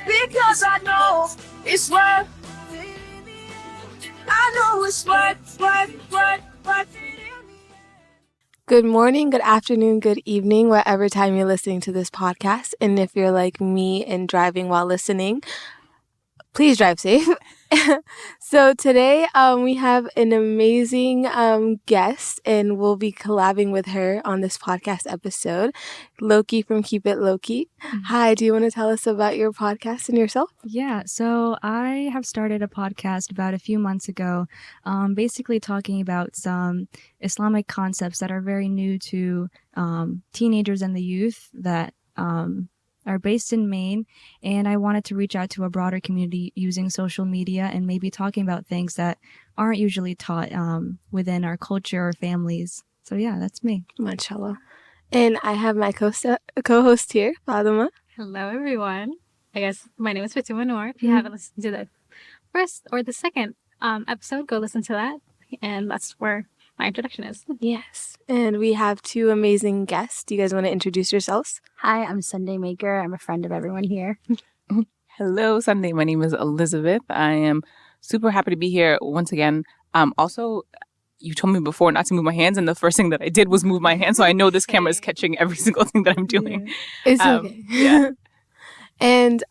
Because I know it's worth. I know it's worth. Good morning, good afternoon, good evening, whatever time you're listening to this podcast. And if you're like me and driving while listening, please drive safe. So today we have an amazing guest, and we'll be collabing with her on this podcast episode, Loki from Keep It Loki. Hi, do you want to tell us about your podcast and yourself? Yeah, so I have started a podcast about a few months ago, basically talking about some Islamic concepts that are very new to teenagers and the youth that are based in Maine, and I wanted to reach out to a broader community using social media and maybe talking about things that aren't usually taught within our culture or families. So yeah, that's me. Mashallah. And I have my co-host here, Fatima. Hello, everyone. I guess my name is Noor. If you haven't listened to the first or the second episode, go listen to that. And that's where my introduction is. Yes. And we have two amazing guests. Do you guys want to introduce yourselves? Hi, I'm Sunday Maker. I'm a friend of everyone here. Hello, Sunday. My name is Elizabeth. I am super happy to be here once again. Also, you told me before not to move my hands, and the first thing that I did was move my hands, so I know this camera is catching every single thing that I'm doing. Yeah. It's okay. Yeah. And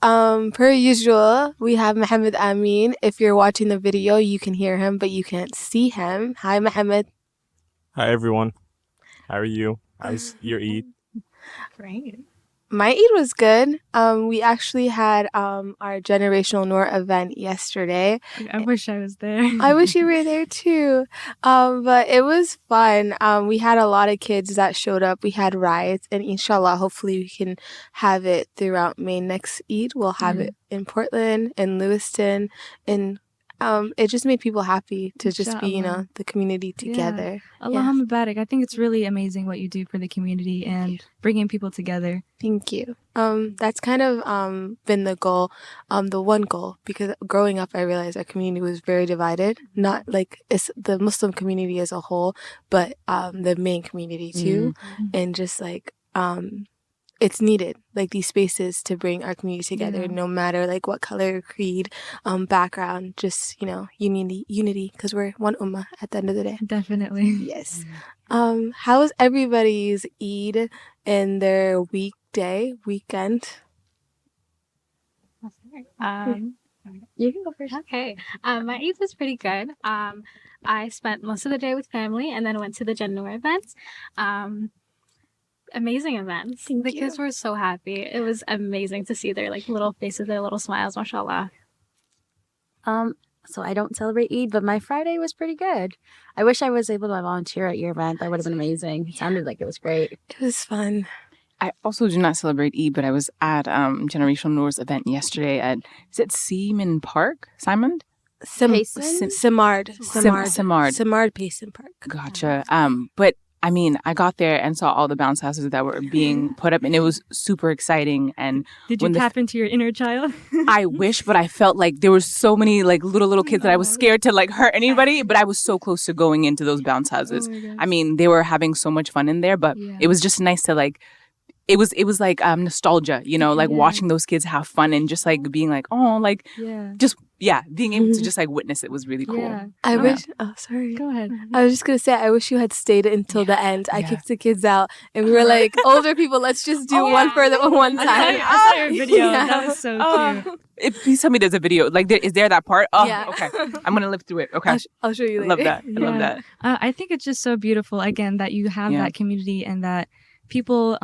per usual, we have Mohammed Amin. If you're watching the video, you can hear him, but you can't see him. Hi, Mohammed. Hi, everyone. How are you? How's your Eid? Great. My Eid was good. We actually had our Generational Noor event yesterday. I wish I was there. I wish you were there too. But it was fun. We had a lot of kids that showed up. We had rides, and inshallah, hopefully we can have it throughout May next Eid. We'll have it in Portland and Lewiston, and it just made people happy to just be, the community together. Allah Mubarak. I think it's really amazing what you do for the community and bringing people together. Thank you. That's kind of been the goal, the one goal, because growing up I realized our community was very divided, not like it's the Muslim community as a whole, but the main community too, and just like it's needed, like these spaces to bring our community together, no matter like what color, creed, background, just, unity, because we're one ummah at the end of the day. Definitely. Yes. How was everybody's Eid and their weekend? You can go first. Okay. My Eid was pretty good. I spent most of the day with family and then went to the Gen Noor event. Amazing events. The kids were so happy. It was amazing to see their little faces, their little smiles, mashallah. So I don't celebrate Eid, but my Friday was pretty good. I wish I was able to volunteer at your event. That would have been amazing. It sounded like it was great. It was fun. I also do not celebrate Eid, but I was at Generational Noor's event yesterday at, is it Seaman Park? Simon? Samard Payson Park. Gotcha. But I mean, I got there and saw all the bounce houses that were being put up, and it was super exciting. And did you tap into your inner child? I wish, but I felt like there were so many little kids that I was scared to hurt anybody. But I was so close to going into those bounce houses. I mean, they were having so much fun in there, but it was just nice to It was like nostalgia, watching those kids have fun and just being being able to just witness it was really cool. Yeah. I wish. Oh, sorry. Go ahead. I was just gonna say, I wish you had stayed until the end. I kicked the kids out, and we were like, older people, let's just do one for the one time. I saw your video. That was so cute. Please tell me there's a video. Is there that part? Oh, yeah. Okay. I'm gonna live through it. Okay. I'll show you later. I love that. I love that. I think it's just so beautiful. Again, that you have that community and that people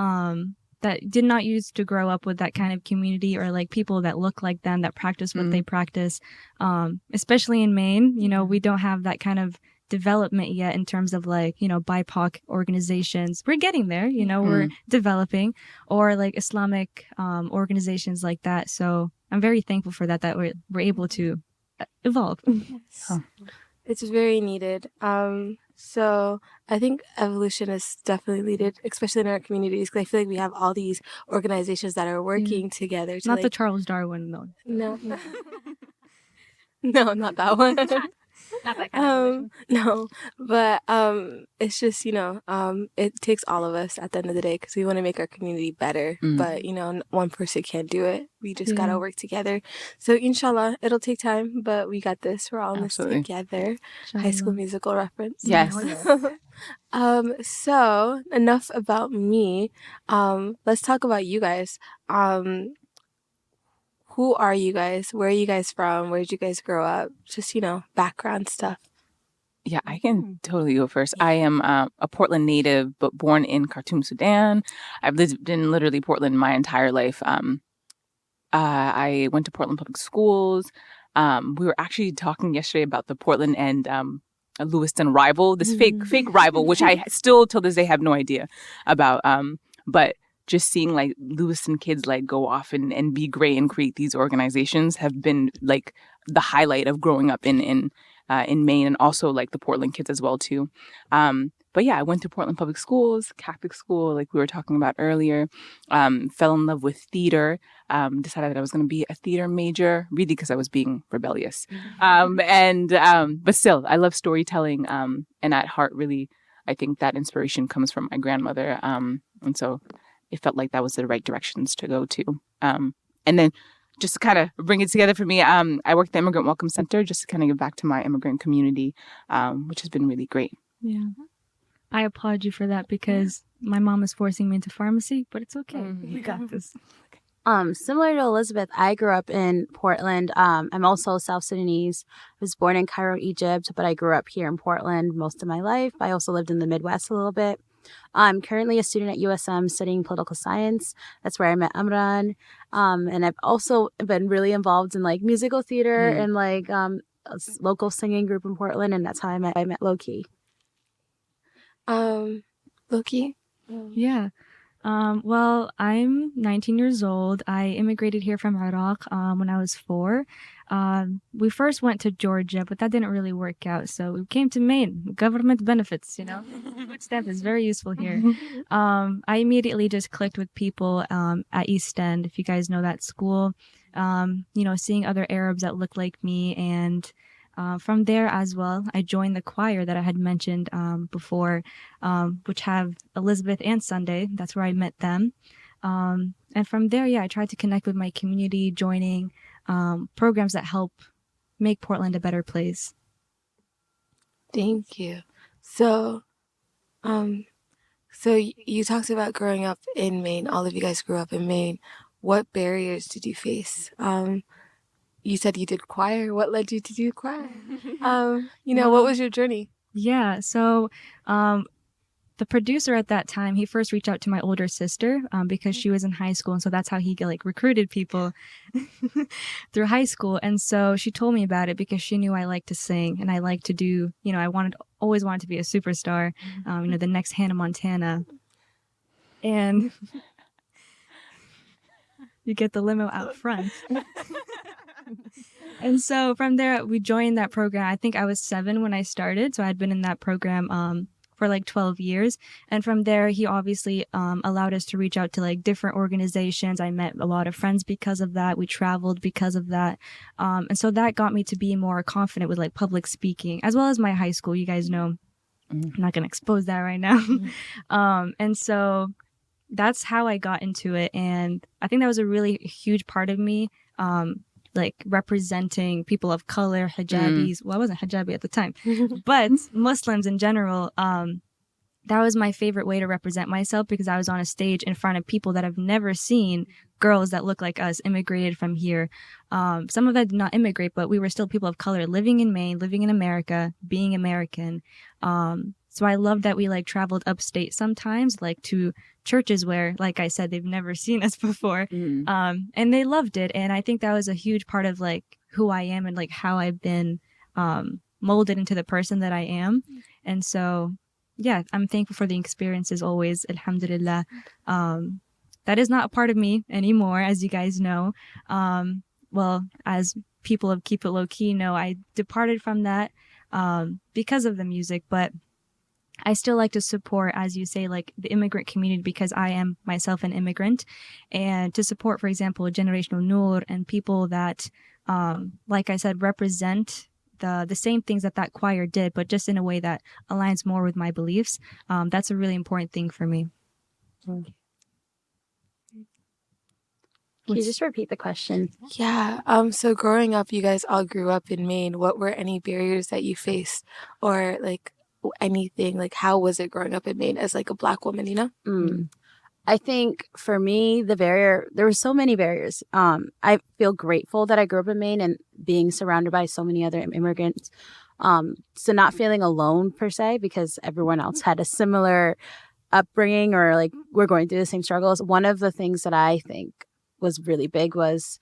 that did not used to grow up with that kind of community, or people that look like them, that practice what they practice. Especially in Maine, we don't have that kind of development yet in terms of BIPOC organizations. We're getting there, we're developing, or Islamic organizations like that. So I'm very thankful for that we're able to evolve. Yes. Oh. It's very needed. So I think evolution is definitely needed, especially in our communities, because I feel like we have all these organizations that are working together. Not the Charles Darwin, though. No. No, not that one. Not that kind of religion. No, but it's just it takes all of us at the end of the day because we want to make our community better. But one person can't do it. We just gotta work together. So inshallah, it'll take time, but we got this. We're all in this together. High School Musical reference. Yes. So enough about me. Let's talk about you guys. Who are you guys? Where are you guys from? Where did you guys grow up? Just, background stuff. Yeah, I can totally go first. I am a Portland native, but born in Khartoum, Sudan. I've lived in literally Portland my entire life. I went to Portland public schools. We were actually talking yesterday about the Portland and Lewiston rival, this fake rival, which I still till this day have no idea about. But just seeing like Lewiston kids like go off and be great and create these organizations have been like the highlight of growing up in Maine, and also like the Portland kids as well too. But yeah, I went to Portland public schools, Catholic school, like we were talking about earlier. Fell in love with theater. Decided that I was going to be a theater major, really because I was being rebellious. But still, I love storytelling. And at heart, really, I think that inspiration comes from my grandmother. And so it felt like that was the right directions to go to. And then just to kind of bring it together for me, I worked at the Immigrant Welcome Center just to kind of give back to my immigrant community, which has been really great. Yeah. I applaud you for that because my mom is forcing me into pharmacy, but it's okay. We got this. Similar to Elizabeth, I grew up in Portland. I'm also South Sudanese. I was born in Cairo, Egypt, but I grew up here in Portland most of my life. I also lived in the Midwest a little bit. I'm currently a student at USM studying political science. That's where I met Amran. And I've also been really involved in like musical theater and like a local singing group in Portland, and that's how I met Loki. Loki? Yeah. Well, I'm 19 years old. I immigrated here from Iraq when I was 4. We first went to Georgia, but that didn't really work out. So we came to Maine. Government benefits, Food stamp is very useful here. I immediately just clicked with people at East End, if you guys know that school. Seeing other Arabs that look like me, and from there as well, I joined the choir that I had mentioned before, which have Elizabeth and Sunday. That's where I met them. And from there, I tried to connect with my community, joining programs that help make Portland a better place. Thank you. So you talked about growing up in Maine. All of you guys grew up in Maine. What barriers did you face? You said you did choir. What led you to do choir? What was your journey? Yeah. So, the producer at that time, he first reached out to my older sister because she was in high school. And so that's how he recruited people through high school. And so she told me about it because she knew I liked to sing and I liked to do, I always wanted to be a superstar, the next Hannah Montana. And you get the limo out front. And so from there, we joined that program. I think I was 7 when I started. So I'd been in that program for like 12 years. And from there, he obviously allowed us to reach out to like different organizations. I met a lot of friends because of that. We traveled because of that. And so that got me to be more confident with like public speaking, as well as my high school. You guys know, I'm not going to expose that right now. And so that's how I got into it. And I think that was a really huge part of me. Like representing people of color, hijabis. Well, I wasn't hijabi at the time, but Muslims in general. That was my favorite way to represent myself because I was on a stage in front of people that I've never seen, girls that look like us, immigrated from here. Some of them did not immigrate, but we were still people of color living in Maine, living in America, being American. So I love that we like traveled upstate sometimes, like to churches where, like I said, they've never seen us before. And they loved it. And I think that was a huge part of like who I am and like how I've been molded into the person that I am. And so, yeah, I'm thankful for the experiences always. Alhamdulillah. That is not a part of me anymore, as you guys know. Well, as people of Keep It Low Key know, I departed from that because of the music, but I still like to support, as you say, like the immigrant community because I am myself an immigrant, and to support, for example, generational Noor and people that, like I said, represent the same things that choir did, but just in a way that aligns more with my beliefs. That's a really important thing for me. Can you just repeat the question? Yeah. So growing up, you guys all grew up in Maine. What were any barriers that you faced, or like anything? Like, how was it growing up in Maine as like a Black woman? You know? I think for me, there were so many barriers. I feel grateful that I grew up in Maine and being surrounded by so many other immigrants. So not feeling alone per se, because everyone else had a similar upbringing or like we're going through the same struggles. One of the things that I think was really big was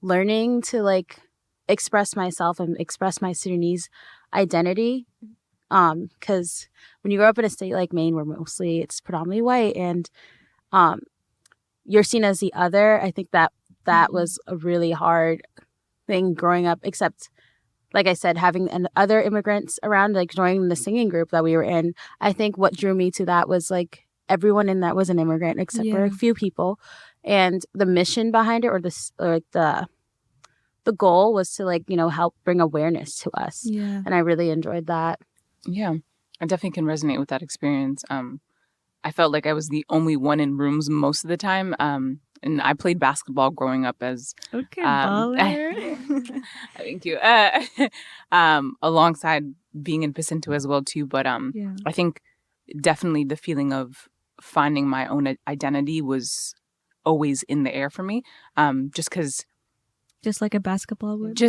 learning to like express myself and express my Sudanese identity. Because when you grow up in a state like Maine, where mostly it's predominantly white and you're seen as the other, I think that was a really hard thing growing up, except like I said, having other immigrants around, like joining the singing group that we were in. I think what drew me to that was like everyone in that was an immigrant except for a few people. And the mission behind it or the goal was to like, you know, help bring awareness to us. Yeah. And I really enjoyed that. Yeah, I definitely can resonate with that experience. I felt like I was the only one in rooms most of the time. And I played basketball growing up as baller. Thank you. Alongside being in Jacinto as well too. But I think definitely the feeling of finding my own identity was always in the air for me. Just like a basketball would.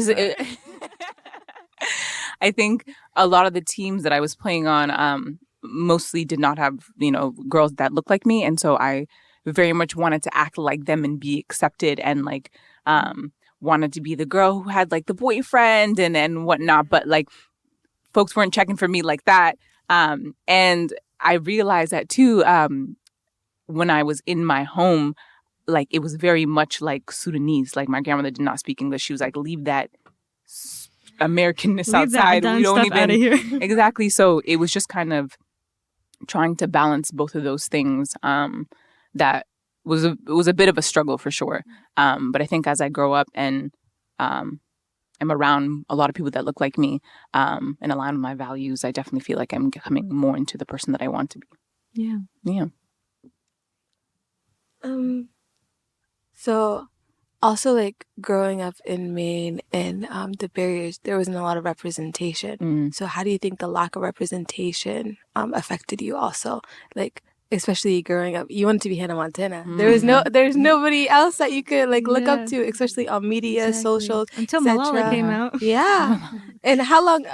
I think a lot of the teams that I was playing on mostly did not have, you know, girls that looked like me. And so I very much wanted to act like them and be accepted and like wanted to be the girl who had like the boyfriend and whatnot. But like folks weren't checking for me like that. And I realized that too when I was in my home, like it was very much like Sudanese. Like my grandmother did not speak English. She was like, leave that Americanness outside. We don't even here. Exactly. So it was just kind of trying to balance both of those things. That was a bit of a struggle for sure. But I think as I grow up and am around a lot of people that look like me and align with my values, I definitely feel like I'm coming more into the person that I want to be. Yeah. Yeah. So also like growing up in Maine and the barriers, there wasn't a lot of representation. So how do you think the lack of representation affected you also? Like, especially growing up, you wanted to be Hannah Montana. There's nobody else that you could like look up to, especially on media, socials, until Malala came out. Yeah. And how long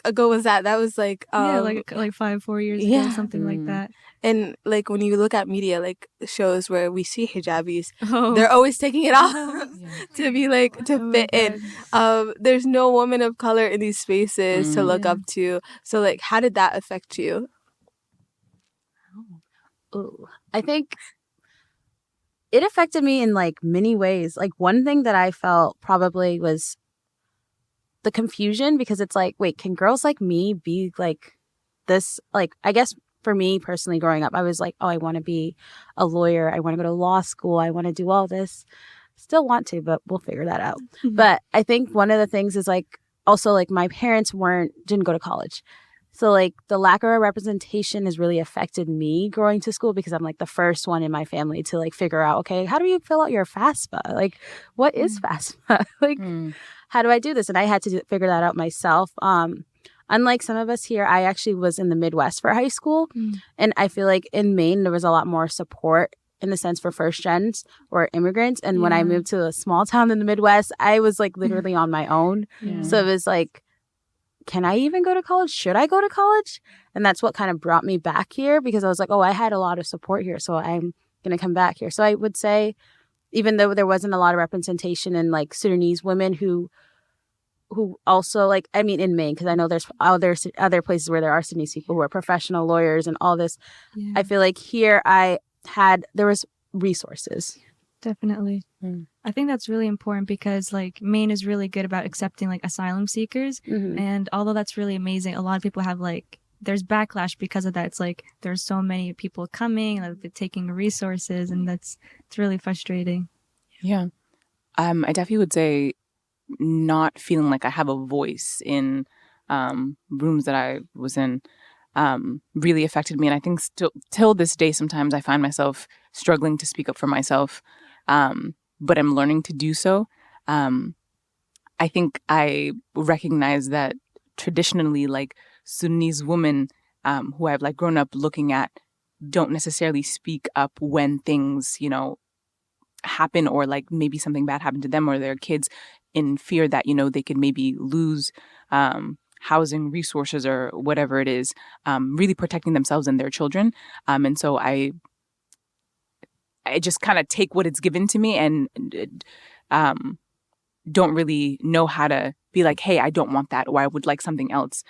ago was that? That was like like 4 years ago, something like that. And like when you look at media, like shows where we see hijabis, they're always taking it off to be like to fit in. There's no woman of color in these spaces to look up to. So like, how did that affect you? I think it affected me in like many ways. Like one thing that I felt probably was the confusion, because it's like, wait, can girls like me be like this? Like, I guess for me personally growing up, I was like, oh, I want to be a lawyer. I want to go to law school. I want to do all this. Still want to, but we'll figure that out. But I think one of the things is like, also like my parents didn't go to college. So like the lack of representation has really affected me going to school, because I'm like the first one in my family to like figure out, okay, how do you fill out your FAFSA? Like, what is FAFSA? Like, how do I do this? And I had to figure that out myself. Unlike some of us here, I actually was in the Midwest for high school. And I feel like in Maine, there was a lot more support in the sense for first gens or immigrants. And when I moved to a small town in the Midwest, I was like literally on my own. So it was like, can I even go to college? Should I go to college? And that's what kind of brought me back here, because I was like, oh, I had a lot of support here, so I'm going to come back here. So I would say, even though there wasn't a lot of representation in like Sudanese women who also like, I mean, in Maine, because I know there's other places where there are Sudanese people who are professional lawyers and all this. I feel like here there was resources. Definitely. I think that's really important, because like Maine is really good about accepting like asylum seekers. And although that's really amazing, a lot of people have like, there's backlash because of that. It's like there's so many people coming and they're taking resources, and it's really frustrating. Yeah. I definitely would say not feeling like I have a voice in rooms that I was in really affected me. And I think still till this day, sometimes I find myself struggling to speak up for myself, but I'm learning to do so. I think I recognize that traditionally, like Sudanese women who I've like grown up looking at don't necessarily speak up when things, you know, happen, or like maybe something bad happened to them or their kids, in fear that, you know, they could maybe lose housing, resources, or whatever it is, really protecting themselves and their children. And so I just kind of take what it's given to me and don't really know how to be like, hey, I don't want that, or I would like something else.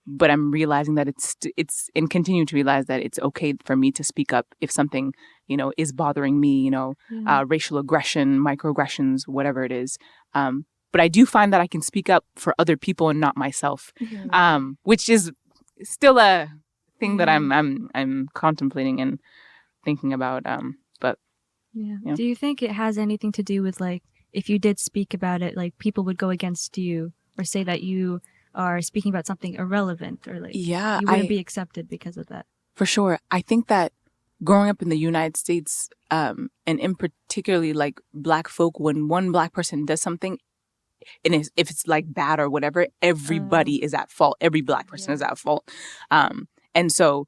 But I'm realizing that it's and continue to realize that it's okay for me to speak up if something, you know, is bothering me, you know, racial aggression, microaggressions, whatever it is. But I do find that I can speak up for other people and not myself, which is still a thing that I'm contemplating and thinking about. But yeah. Do you think it has anything to do with, like, if you did speak about it, like people would go against you or say that you are speaking about something irrelevant, or like you wouldn't be accepted because of that? For sure. I think that growing up in the United States, and in particularly like Black folk, when one Black person does something, and if it's like bad or whatever, everybody is at fault. Every Black person is at fault. And so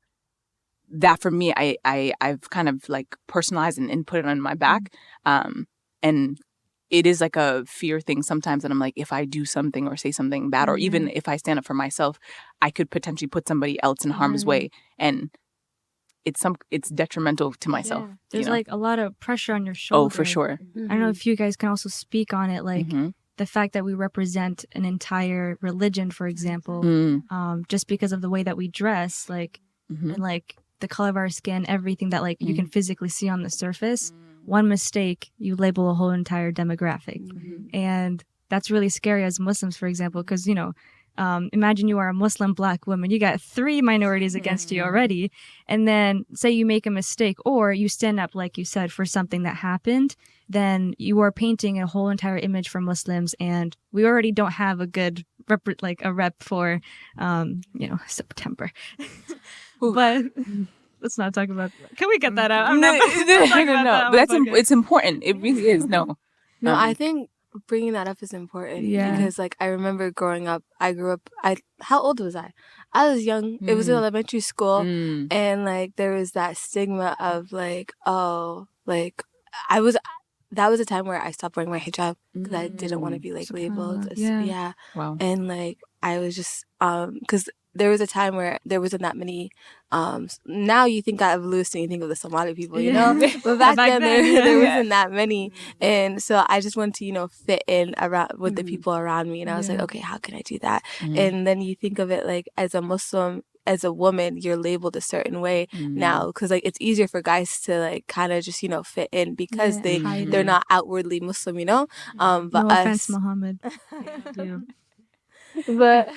that for me, I've kind of like personalized and put it on my back. And it is like a fear thing sometimes that I'm like, if I do something or say something bad, or even if I stand up for myself, I could potentially put somebody else in harm's way. And it's detrimental to myself. Yeah. There's, you know? like a lot of pressure on your shoulders. Oh, for sure. I don't know if you guys can also speak on it, like the fact that we represent an entire religion, for example, just because of the way that we dress, like, and like the color of our skin, everything that like you can physically see on the surface. One mistake, you label a whole entire demographic. And that's really scary as Muslims, for example, because, you know, imagine you are a Muslim Black woman. You got 3 minorities against you already. And then say you make a mistake, or you stand up, like you said, for something that happened, then you are painting a whole entire image for Muslims. And we already don't have a good rep for, you know, September. But let's not talk about that. Can we get that out? No. But it's important. It really is. No, I think bringing that up is important. Because like I remember growing up, how old was I? I was young. It was in elementary school, and like there was that stigma of like, oh, like that was a time where I stopped wearing my hijab because I didn't want to be like labeled. Wow. And like I was just because there was a time where there wasn't that many. Now you think of Lewis and you think of the Somali people, you know? But back then there wasn't that many. And so I just wanted to, you know, fit in around with the people around me. And I was like, okay, how can I do that? And then you think of it like as a Muslim, as a woman, you're labeled a certain way now, because like it's easier for guys to like kind of just, you know, fit in because they're not outwardly Muslim, you know? But no offense, Muhammad. But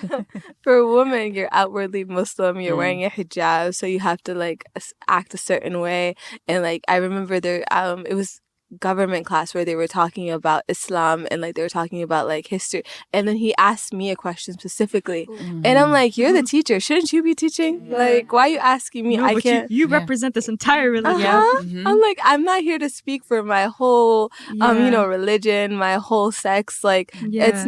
for a woman, you're outwardly Muslim, you're wearing a hijab, so you have to like act a certain way. And like I remember there it was government class where they were talking about Islam and like they were talking about like history, and then he asked me a question specifically, and I'm like, you're the teacher, shouldn't you be teaching? Like, why are you asking me? I can't. You represent this entire religion. I'm like, I'm not here to speak for my whole you know, religion, my whole sex, like that's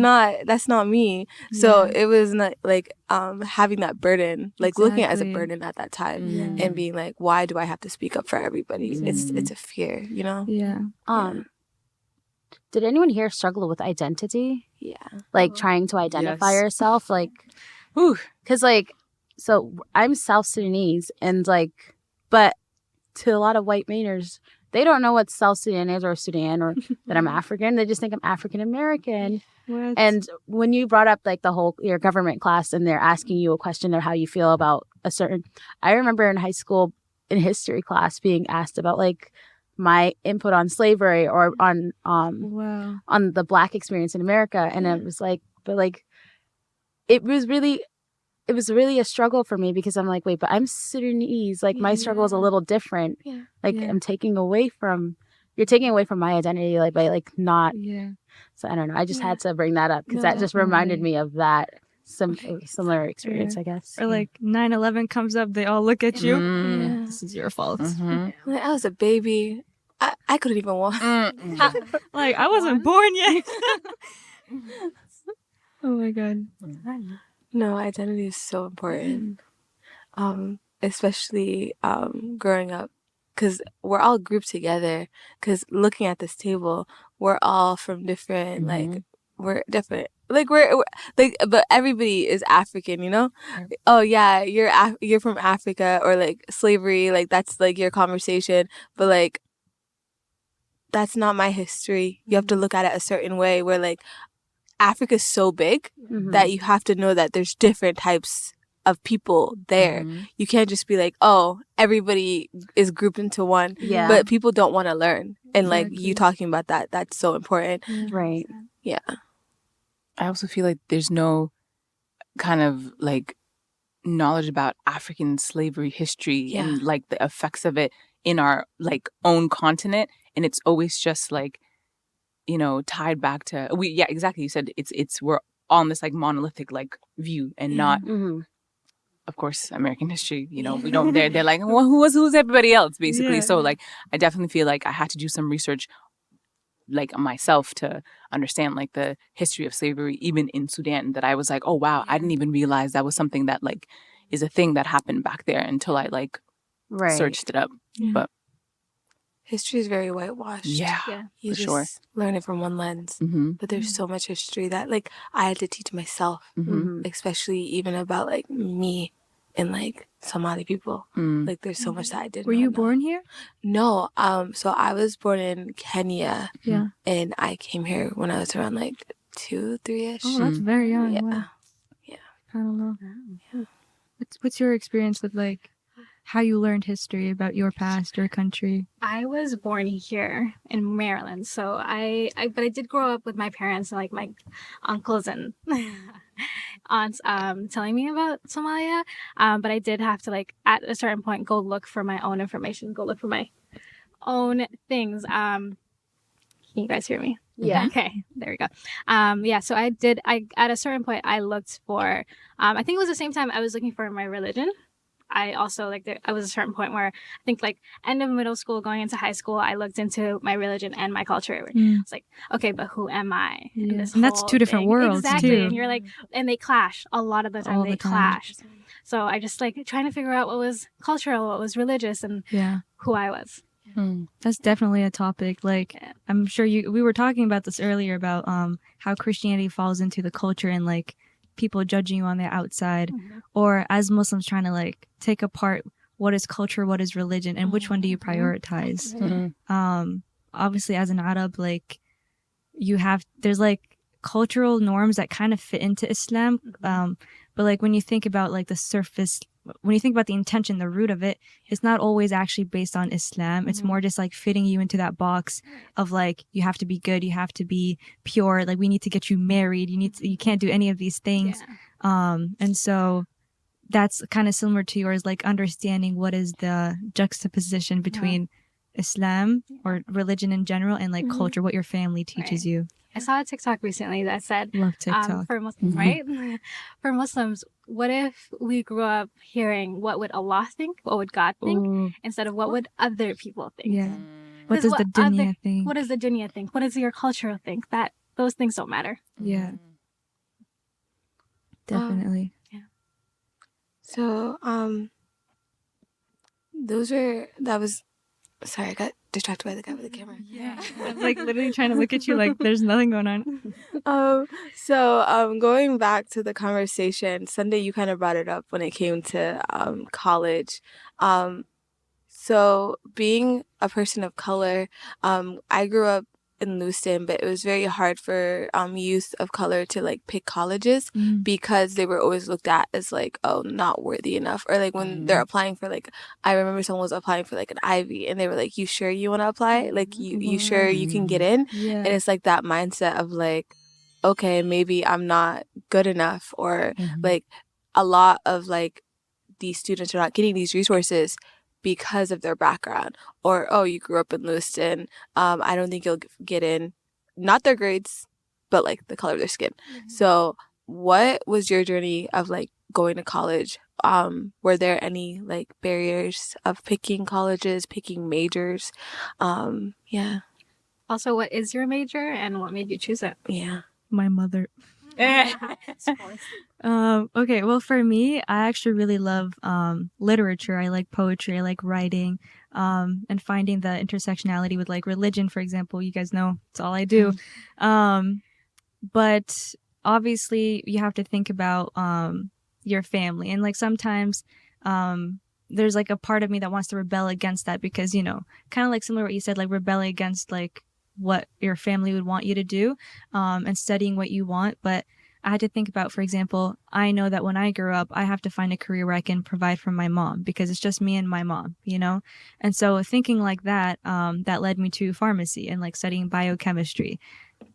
not me. So it was not like having that burden, like looking at it as a burden at that time, and being like, why do I have to speak up for everybody? It's a fear, you know? Did anyone here struggle with identity? Like trying to identify yourself, like, because like, so I'm South Sudanese, and like, but to a lot of white Mainers, they don't know what South Sudan is or Sudan or that I'm African. They just think I'm African American. And when you brought up like your government class and they're asking you a question of how you feel about a certain, I remember in high school in history class being asked about like my input on slavery or on the Black experience in America, and it was like, but like it was really a struggle for me because I'm like, wait, but I'm Sudanese, like my struggle is a little different. Like I'm taking away from you're taking away from my identity, like by like not. Yeah. So I don't know. I just had to bring that up because that just reminded me of that similar experience, I guess. Or like 9/11 comes up, they all look at you. This is your fault. Like, I was a baby. I couldn't even walk. Like I wasn't born yet. Oh my god. No, identity is so important. Especially growing up, because we're all grouped together. Because looking at this table, we're all from different, like, we're different. Like we're like, but everybody is African, you know. Oh yeah, you're from Africa, or like slavery, like that's like your conversation. But like, that's not my history. You have to look at it a certain way. Where like, Africa's so big that you have to know that there's different types of people there. You can't just be like, oh, everybody is grouped into one. Yeah. But people don't want to learn. And like you talking about that, that's so important. Right. Yeah. I also feel like there's no kind of like knowledge about African slavery history and like the effects of it in our like own continent. And it's always just like, you know, tied back to exactly. You said it's we're on this like monolithic like view and not of course, American history, you know, we don't, they're like, well, who's everybody else, basically. Yeah. So, like, I definitely feel like I had to do some research, like, myself to understand, like, the history of slavery, even in Sudan, that I was like, oh, wow, I didn't even realize that was something that, like, is a thing that happened back there until I, like, searched it up. But history is very whitewashed. Yeah, you for just sure. learn it from one lens. But there's so much history that, like, I had to teach myself, especially even about, like, me and like Somali people. Like there's so much that I didn't know. Were you born here? No. So I was born in Kenya. Yeah. And I came here when I was around like 2, 3-ish. Oh, that's very young. Yeah. Wow. Yeah. I don't know. Yeah. What's your experience with like how you learned history about your past, your country? I was born here in Maryland, so but I did grow up with my parents and like my uncles and aunts telling me about Somalia. But I did have to like at a certain point go look for my own information, go look for my own things. Can you guys hear me? Yeah. Okay. There we go. Yeah. So I at a certain point I looked for. I think it was the same time I was looking for my religion. I also I was a certain point where I think like end of middle school going into high school, I looked into my religion and my culture. It's like, okay, but who am I? And that's two different worlds exactly. too. And you're like, and they clash a lot of the time. They clash. So I just like trying to figure out what was cultural, what was religious, and who I was. That's definitely a topic. Like I'm sure we were talking about this earlier about how Christianity falls into the culture and like people judging you on the outside, or as Muslims trying to like take apart what is culture, what is religion, and which one do you prioritize. Obviously as an Arab, like there's like cultural norms that kind of fit into Islam, but like when you think about like the surface, when you think about the intention, the root of it, it's not always actually based on Islam. It's more just like fitting you into that box of like, you have to be good, you have to be pure, like we need to get you married, you can't do any of these things. And so that's kind of similar to yours, like understanding what is the juxtaposition between Islam or religion in general and like culture, what your family teaches you. I saw a TikTok recently that said, love TikTok. For Muslims, right? For Muslims, what if we grew up hearing what would Allah think, what would God think, instead of what would other people think? Yeah. What does the dunya think? What does the dunya think? What does your culture think? That those things don't matter. Yeah. Definitely. So, sorry, I got distracted by the guy with the camera. Yeah. I'm like literally trying to look at you like there's nothing going on. So going back to the conversation, Sunday, you kind of brought it up when it came to college. So being a person of color, I grew up in Lewiston, but it was very hard for youth of color to like pick colleges because they were always looked at as like, oh, not worthy enough. Or like when they're applying for like, I remember someone was applying for like an Ivy and they were like, you sure you want to apply? Like you sure you can get in? Yeah. And it's like that mindset of like, okay, maybe I'm not good enough, or like a lot of like these students are not getting these resources because of their background, or oh, you grew up in Lewiston, I don't think you'll get in, not their grades, but like the color of their skin. So what was your journey of like going to college? Were there any like barriers of picking colleges, picking majors? Yeah. Also, what is your major and what made you choose it? Yeah. My mother. Okay, well, for me, I actually really love literature. I like poetry. I like writing, and finding the intersectionality with like religion, for example. You guys know it's all I do. But obviously, you have to think about your family, and like sometimes there's like a part of me that wants to rebel against that because, you know, kind of like similar to what you said, like rebelling against like what your family would want you to do, and studying what you want. But I had to think about, for example, I know that when I grew up, I have to find a career where I can provide for my mom because it's just me and my mom, you know? And so thinking like that, that led me to pharmacy and like studying biochemistry.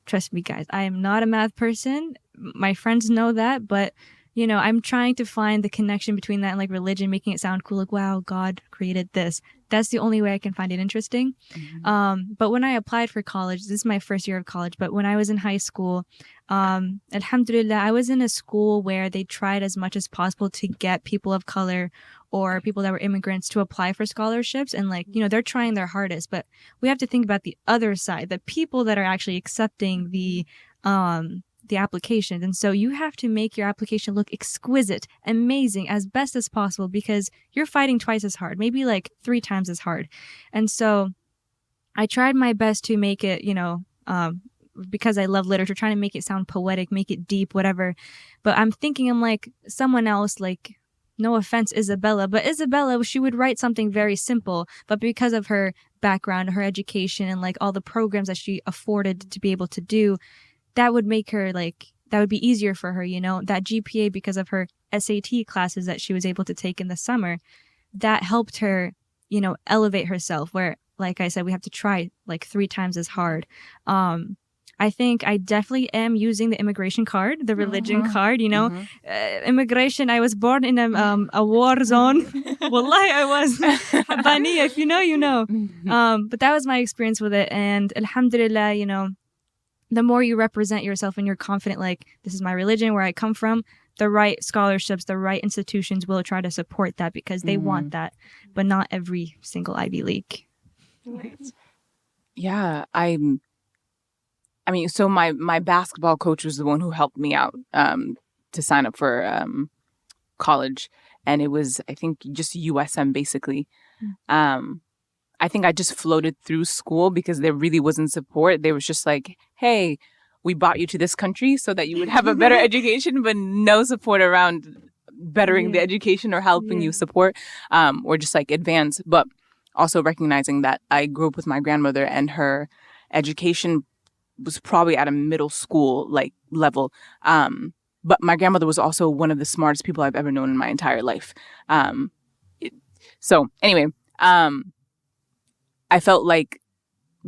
Trust me, guys, I am not a math person. My friends know that, but you know, I'm trying to find the connection between that and like religion, making it sound cool. Like, wow, God created this. That's the only way I can find it interesting. But when I applied for college, this is my first year of college, but when I was in high school, alhamdulillah, I was in a school where they tried as much as possible to get people of color or people that were immigrants to apply for scholarships. And like, you know, they're trying their hardest, but we have to think about the other side, the people that are actually accepting the applications. And so you have to make your application look exquisite, amazing, as best as possible because you're fighting twice as hard, maybe like 3 times as hard. And so I tried my best to make it, you know, because I love literature, trying to make it sound poetic, make it deep, whatever. But I'm like someone else, like, no offense, Isabella, but Isabella, she would write something very simple, but because of her background, her education, and like all the programs that she afforded to be able to do, that would make her like, that would be easier for her, you know, that GPA because of her SAT classes that she was able to take in the summer, that helped her, you know, elevate herself where, like I said, we have to try like 3 times as hard. I think I definitely am using the immigration card, the religion card, you know, immigration. I was born in a war zone. Wallahi, I was. Habaniya, if you know, you know. But that was my experience with it. And alhamdulillah, you know, the more you represent yourself and you're confident, like, this is my religion, where I come from, the right scholarships, the right institutions will try to support that because they want that, but not every single Ivy League. Yeah, I mean, so my basketball coach was the one who helped me out to sign up for college, and it was, I think, just USM basically. I think I just floated through school because there really wasn't support. They was just like, hey, we brought you to this country so that you would have a better education, but no support around bettering the education or helping you support or just like advance. But also recognizing that I grew up with my grandmother and her education was probably at a middle school like level. But my grandmother was also one of the smartest people I've ever known in my entire life. So anyway, I felt like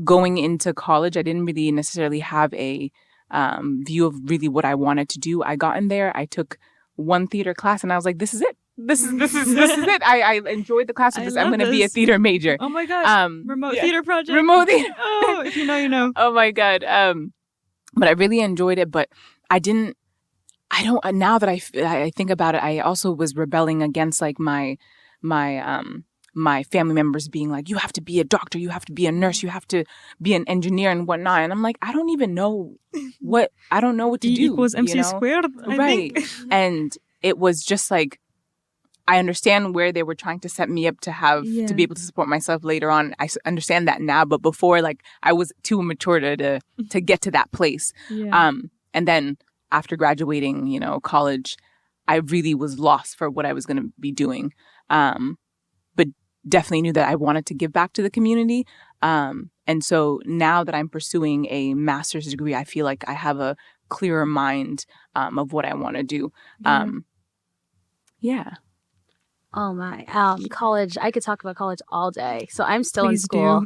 going into college, I didn't really necessarily have a view of really what I wanted to do. I got in there, I took one theater class, and I was like, "This is it. This is it." I enjoyed the class because I'm going to be a theater major. Oh my gosh! Remote theater project. Remote theater. Oh, if you know, you know. Oh my God. But I really enjoyed it. But I don't. Now that I think about it, I also was rebelling against like my family members being like, you have to be a doctor, you have to be a nurse, you have to be an engineer and whatnot. And I'm like, I don't know what to E do. equals MC squared, right. And it was just like, I understand where they were trying to set me up to have to be able to support myself later on. I understand that now, but before, like, I was too immature to get to that place. And then after graduating, you know, college, I really was lost for what I was going to be doing. But definitely knew that I wanted to give back to the community. And so now that I'm pursuing a master's degree, I feel like I have a clearer mind of what I want to do. Oh my, college. I could talk about college all day. So I'm still in Please school.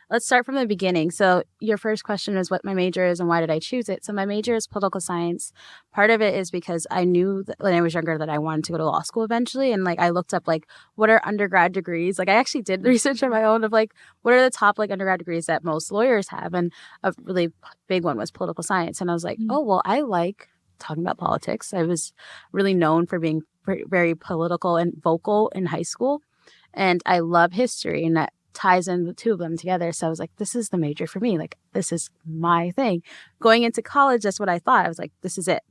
let's start from the beginning. So your first question is what my major is and why did I choose it? So my major is political science. Part of it is because I knew that when I was younger that I wanted to go to law school eventually. And like I looked up like what are undergrad degrees? Like I actually did research on my own of like what are the top like undergrad degrees that most lawyers have? And a really big one was political science. And I was like, oh, well, I like talking about politics. I was really known for being very political and vocal in high school. And I love history, and that ties in the two of them together. So I was like, this is the major for me. Like, this is my thing. Going into college, that's what I thought. I was like, this is it.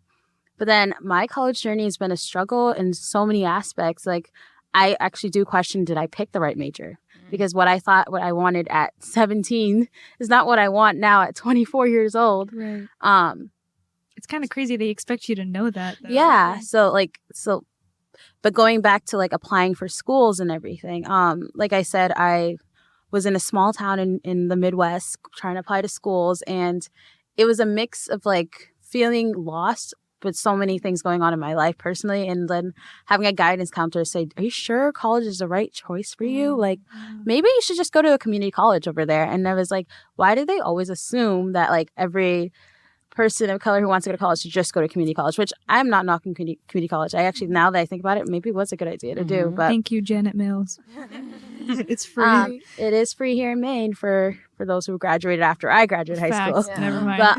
But then my college journey has been a struggle in so many aspects. Like, I actually do question, did I pick the right major? Because what I thought, what I wanted at 17 is not what I want now at 24 years old. Right. It's kind of crazy they expect you to know that, though. Yeah. But going back to like applying for schools and everything, like I said, I was in a small town in the Midwest trying to apply to schools, and it was a mix of like feeling lost with so many things going on in my life personally, and then having a guidance counselor say, are you sure college is the right choice for you? Like, maybe you should just go to a community college over there. And I was like, why do they always assume that like every person of color who wants to go to college should just go to community college, which I'm not knocking community college. I actually, now that I think about it, maybe it was a good idea to do. But thank you, Janet Mills. It's free. It is free here in Maine for those who graduated after I graduated high school. Yeah. Never mind. But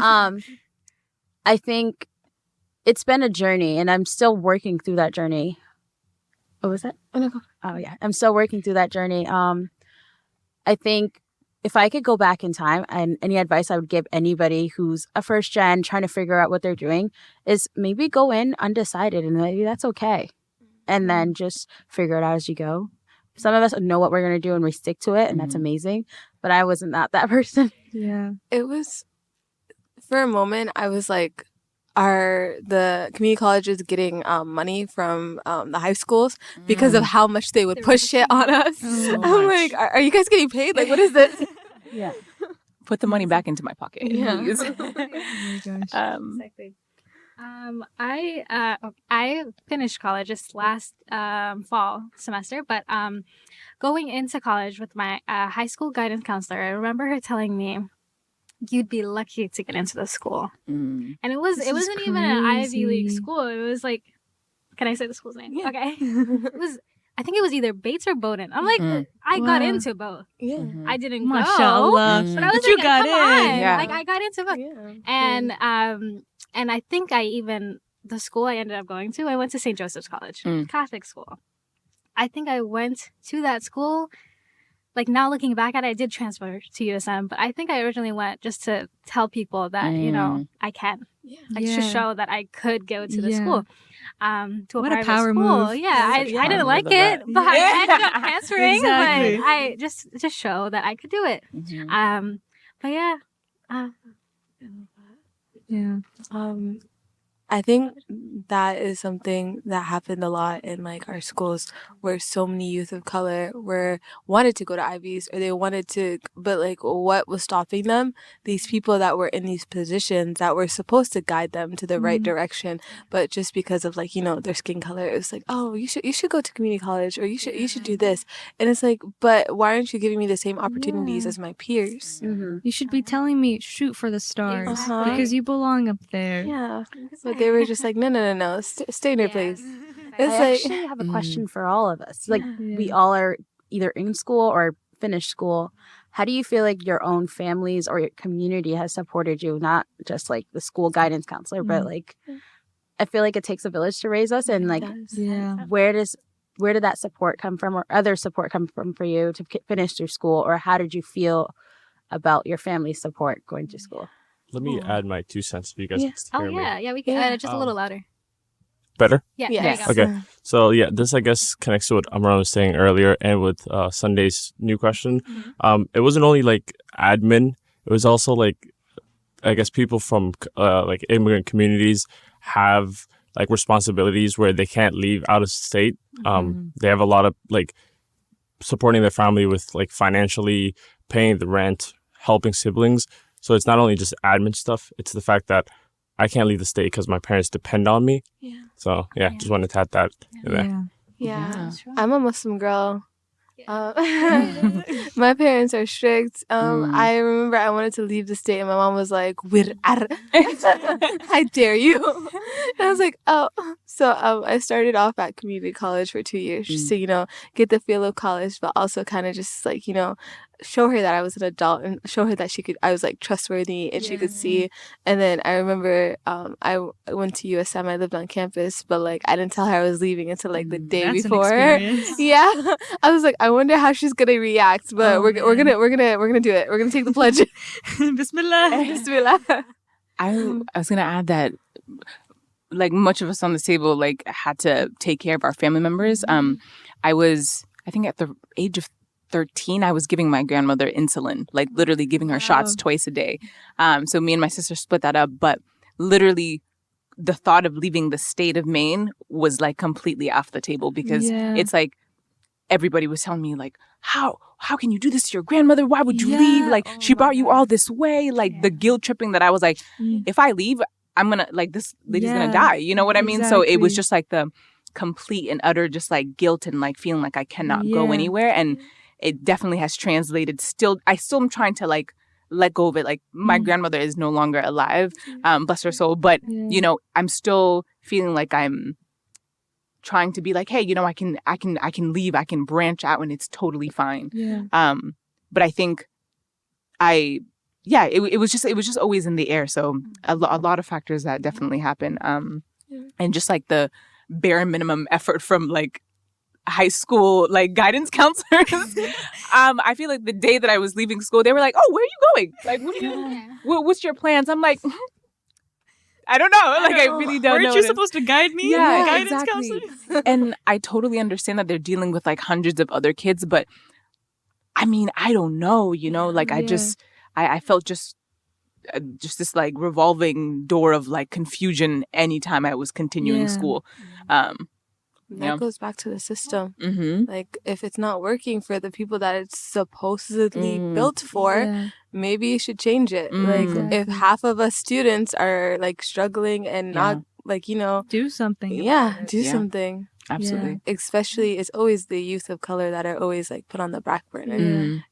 I think it's been a journey, and I'm still working through that journey. What was that? Oh yeah, I'm still working through that journey. I think if I could go back in time, and any advice I would give anybody who's a first gen trying to figure out what they're doing is maybe go in undecided, and maybe that's okay. And then just figure it out as you go. Some of us know what we're going to do and we stick to it, and that's amazing. But I wasn't that person. Yeah. It was, for a moment, I was like, are the community colleges getting money from the high schools because of how much they would push it on us? I'm like, are you guys getting paid? Like, what is this? Yeah. Put the money back into my pocket, please. Oh my gosh. Exactly. I finished college just last fall semester, but going into college with my high school guidance counselor, I remember her telling me, you'd be lucky to get into the school. And it wasn't even an Ivy League school. It was like, can I say the school's name? Yeah. Okay. I think it was either Bates or Bowdoin. I'm like, I got into both. Yeah. I didn't Mashallah. go, but I was But you like, got come in. on. Yeah. Like I got into both. Yeah. And I think the school I ended up going to, I went to St. Joseph's College, Catholic school. I think I went to that school. Like now looking back at it, I did transfer to USM, but I think I originally went just to tell people that, you know, I can. Yeah. Like to show that I could go to the school. To a What a private power school. move. Yeah, I didn't like it, but I ended up transferring. Exactly. But I just show that I could do it. But yeah. Yeah. I think that is something that happened a lot in like our schools, where so many youth of color wanted to go to Ivies, or they wanted to, but like what was stopping them? These people that were in these positions that were supposed to guide them to the right direction, but just because of like, you know, their skin color, it was like, oh, you should go to community college, or you should do this. And it's like, but why aren't you giving me the same opportunities as my peers? You should be telling me shoot for the stars Uh-huh. because you belong up there. Yeah. But they were just like, no. Stay in your place. It's I like, actually have a question for all of us. Like, we all are either in school or finished school. How do you feel like your own families or your community has supported you? Not just like the school guidance counselor, but like, I feel like it takes a village to raise us. And like, where did that support come from, or other support come from for you to finish through school? Or how did you feel about your family's support going to school? Let me add my 2 cents if you guys can Oh hear me. yeah, we can just a little louder. Better? Yeah, Yes. there you go. Okay. So yeah, this I guess connects to what Amran was saying earlier, and with Sunday's new question. It wasn't only like admin; it was also like, I guess people from like immigrant communities have like responsibilities where they can't leave out of state. They have a lot of like supporting their family with like financially paying the rent, helping siblings. So it's not only just admin stuff; it's the fact that I can't leave the state because my parents depend on me. Yeah. So just wanted to add that in there. yeah. I'm a Muslim girl. My parents are strict. I remember I wanted to leave the state, and my mom was like, "Wir ar." I dare you. And I was like, oh. So I started off at community college for 2 years, just to get the feel of college, but also kind of just like show her that I was an adult and show her that I was like trustworthy and she could see. And then I remember I went to USM. I lived on campus, but like I didn't tell her I was leaving until like the day That's before. an experience. Yeah, I was like, I wonder how she's gonna react, but we're gonna do it. We're gonna take the pledge. Bismillah. Bismillah. I was gonna add that like much of us on this table like had to take care of our family members. I think at the age of 13, I was giving my grandmother insulin, like literally giving her shots twice a day. So me and my sister split that up, but literally the thought of leaving the state of Maine was like completely off the table because it's like everybody was telling me like, how can you do this to your grandmother? Why would you leave? Like she brought you all this way, like the guilt tripping that I was like, if I leave, I'm gonna like this lady's gonna die. You know what I mean? So it was just like the complete and utter just like guilt and like feeling like I cannot go anywhere. And it definitely has translated. I still am trying to like let go of it. Like my grandmother is no longer alive, bless her soul. But I'm still feeling like I'm trying to be like, hey, I can leave, I can branch out, and it's totally fine. But I think it was just always in the air. So a lot of factors that definitely happen. And just like the bare minimum effort from like high school like guidance counselors. I feel like the day that I was leaving school, they were like, "Oh, where are you going? Like, what's your plans?" I'm like, I don't know. Like, I really don't know. Weren't you supposed to guide me? Yeah, Guidance exactly. counselor. And I totally understand that they're dealing with like hundreds of other kids, but I mean, I don't know. Like I felt just this like revolving door of like confusion anytime I was continuing school. That goes back to the system. Like if it's not working for the people that it's supposedly built for, maybe you should change it. Like if half of us students are like struggling and not like do something. Do something. Absolutely. Especially it's always the youth of color that are always like put on the back burner.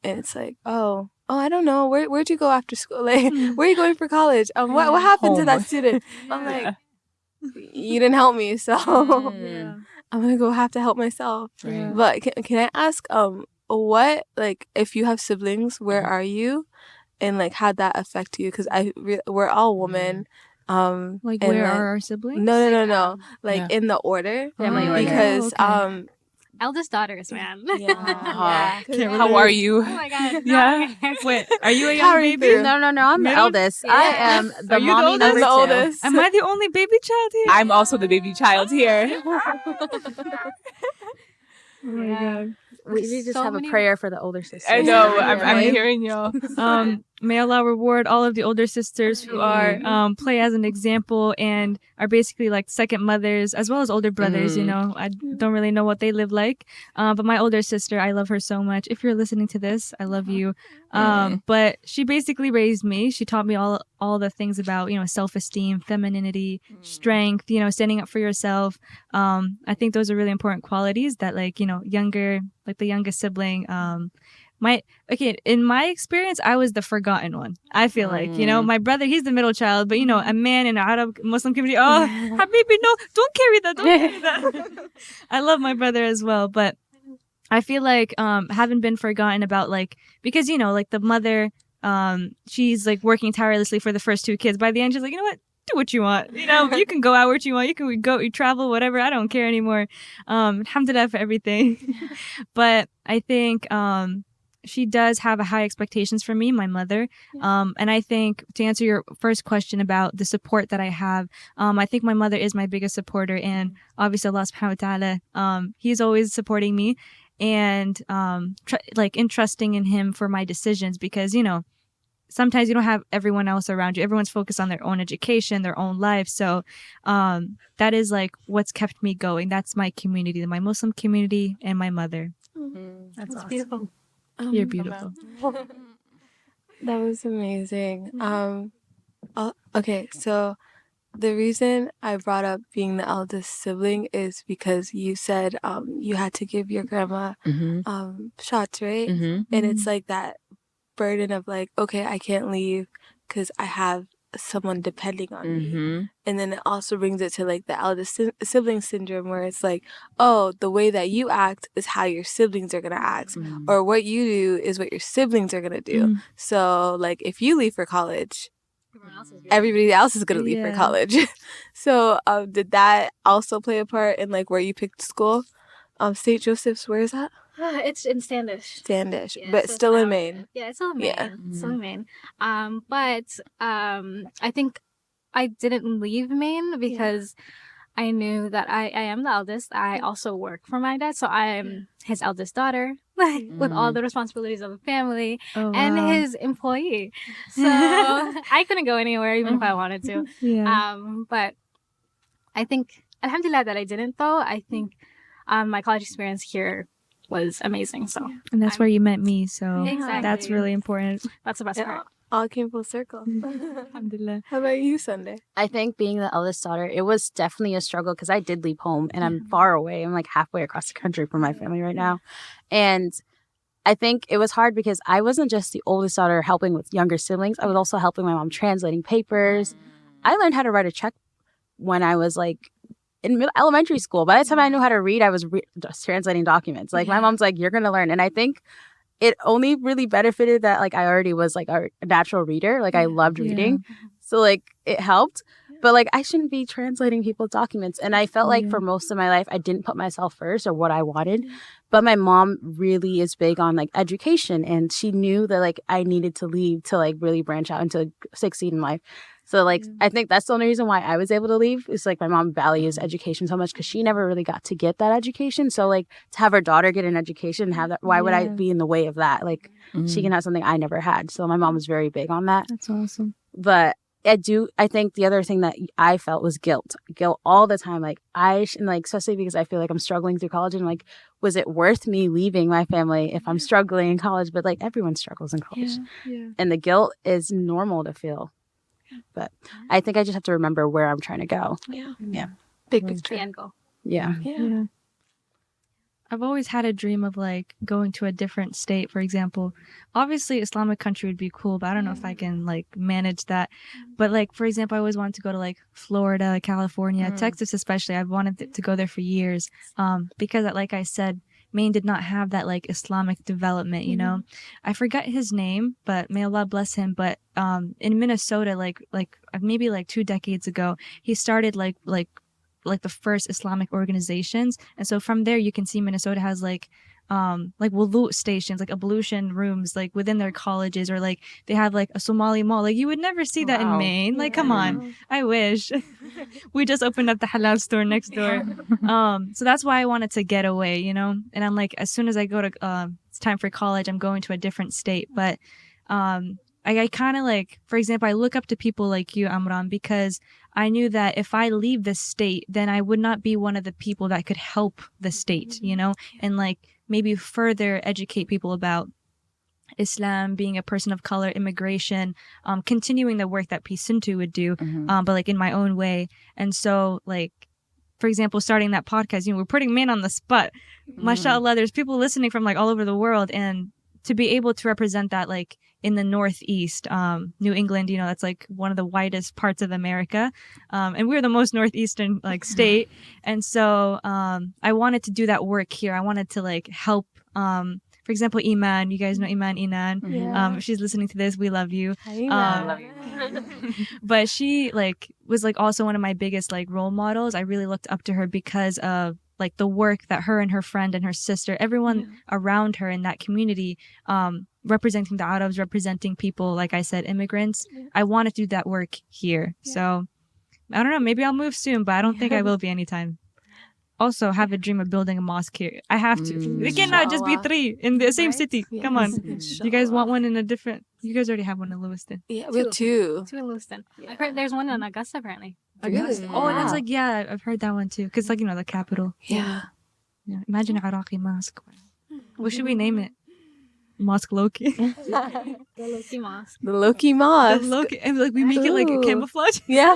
And it's like, oh, I don't know. Where'd you go after school? Like, where are you going for college? What happened to that student? I'm like, you didn't help me, so I'm gonna have to help myself. But can I ask, what like if you have siblings, where are you, and like how'd that affect you? Because we're all women. Like where are our siblings? No. Like in the order, because Eldest daughters, man. How are you? Oh my god. Yeah. Wait, are you a young baby? No. I'm the eldest. I am the mommy number two. oldest. Am I the only baby child here? I'm also the baby child here. Oh my god. We just have a prayer for the older sisters. I know. I'm hearing y'all. May Allah reward all of the older sisters who are play as an example and are basically like second mothers as well as older brothers. I don't really know what they live like, but my older sister, I love her so much. If you're listening to this, I love you. But she basically raised me. She taught me all the things about self-esteem, femininity, strength, standing up for yourself. I think those are really important qualities that the youngest sibling in my experience, I was the forgotten one. I feel like, my brother, he's the middle child, but a man in the Arab Muslim community, Habibi, no, don't carry that. I love my brother as well, but I feel like having been forgotten about, like, because, like the mother, she's like working tirelessly for the first two kids. By the end, she's like, you know what? Do what you want. You can go out where you want. You can go, you travel, whatever. I don't care anymore. Alhamdulillah for everything. But I think she does have a high expectations for me, my mother. And I think to answer your first question about the support that I have, I think my mother is my biggest supporter. And obviously Allah subhanahu wa ta'ala, he's always supporting me and entrusting in him for my decisions because, sometimes you don't have everyone else around you. Everyone's focused on their own education, their own life. So that is like what's kept me going. That's my community, my Muslim community and my mother. That's awesome. Beautiful. You're beautiful. That was amazing. Okay, so The reason I brought up being the eldest sibling is because you said you had to give your grandma shots, right? And it's like that burden of like, okay, I can't leave because I have someone depending on me. And then it also brings it to like the eldest sibling syndrome where it's like, oh, the way that you act is how your siblings are going to act. Or what you do is what your siblings are going to do. So like if you leave for college, everybody else is going to leave for college. So did that also play a part in like where you picked school? St. Joseph's, where is that? It's in Standish. Standish, Yeah, but so still in it's Maine. Yeah, it's still in Maine. Yeah. It's still in Maine. But I think I didn't leave Maine because I knew that I am the eldest. I also work for my dad, so I am his eldest daughter with all the responsibilities of a family and his employee. So I couldn't go anywhere even if I wanted to. But I think, alhamdulillah that I didn't though. I think my college experience here was amazing. So And that's where you met me. So Exactly. that's really important. That's the best part. All came full circle. Alhamdulillah. How about you, Sunday? I think being the eldest daughter, it was definitely a struggle because I did leave home and I'm far away. I'm like halfway across the country from my family right now. And I think it was hard because I wasn't just the oldest daughter helping with younger siblings. I was also helping my mom translating papers. I learned how to write a check when I was like in elementary school. By the time I knew how to read, I was just translating documents. Like my mom's like, you're going to learn. And I think it only really benefited that like I already was like a natural reader. Like I loved reading. So like it helped. But like I shouldn't be translating people's documents. And I felt like for most of my life, I didn't put myself first or what I wanted. But my mom really is big on like education. And she knew that like I needed to leave to like really branch out and to succeed in life. So like I think that's the only reason why I was able to leave is like my mom values education so much because she never really got to get that education. So like to have her daughter get an education and have that, why would I be in the way of that? Like she can have something I never had. So my mom was very big on that. That's awesome. But I think the other thing that I felt was guilt all the time. Like like, especially because I feel like I'm struggling through college and like, was it worth me leaving my family if I'm struggling in college? But like everyone struggles in college and the guilt is normal to feel. But I think I just have to remember where I'm trying to go. Yeah. Big picture. The end goal. Yeah. I've always had a dream of like going to a different state, for example. Obviously, Islamic country would be cool, but I don't know if I can like manage that. But like, for example, I always wanted to go to like Florida, California, Texas especially. I've wanted to go there for years because like I said, Maine did not have that like Islamic development, you know. I forget his name, but may Allah bless him. But in Minnesota, like maybe like 2 decades ago, he started like the first Islamic organizations, and so from there you can see Minnesota has like wudu stations, like ablution rooms, like within their colleges, or like they have like a Somali mall. Like you would never see that in Maine. Like come on, I wish. We just opened up the halal store next door. So that's why I wanted to get away, you know. And I'm like, as soon as I go to it's time for college, I'm going to a different state. But I kind of like, for example, I look up to people like you, Amran, because I knew that if I leave the state, then I would not be one of the people that could help the state, you know, and like maybe further educate people about Islam, being a person of color, immigration, continuing the work that Peace Sintu would do, but like in my own way. And so like, for example, starting that podcast, you know, we're putting Maine on the spot. MashaAllah, there's people listening from like all over the world, and to be able to represent that like in the Northeast, New England, you know, that's like one of the widest parts of America. And we're the most Northeastern like state. And so I wanted to do that work here. I wanted to like help, for example, Iman, you guys know Inan. If she's listening to this, we love you. Hi, love you. But she like was like also one of my biggest like role models. I really looked up to her because of like the work that her and her friend and her sister, everyone around her in that community, representing the Arabs, representing people, like I said, immigrants. I want to do that work here. So I don't know, maybe I'll move soon, but I don't think I will be anytime. Also have a dream of building a mosque here. I have to. We cannot just be 3 in the same city. Yes. Come on. You guys want one in a different, you guys already have one in Lewiston. Yeah, we have 2. 2 in Lewiston. I've heard there's one in Augusta apparently. Really? Oh, that's like, yeah, I've heard that one too. Because like, you know, the capital. Yeah. Imagine an Iraqi mosque. What should we name it? Mosque Loki. The Loki Mosque. The Loki Mosque. The Loki. And like we make it like a Ooh. camouflage. Yeah.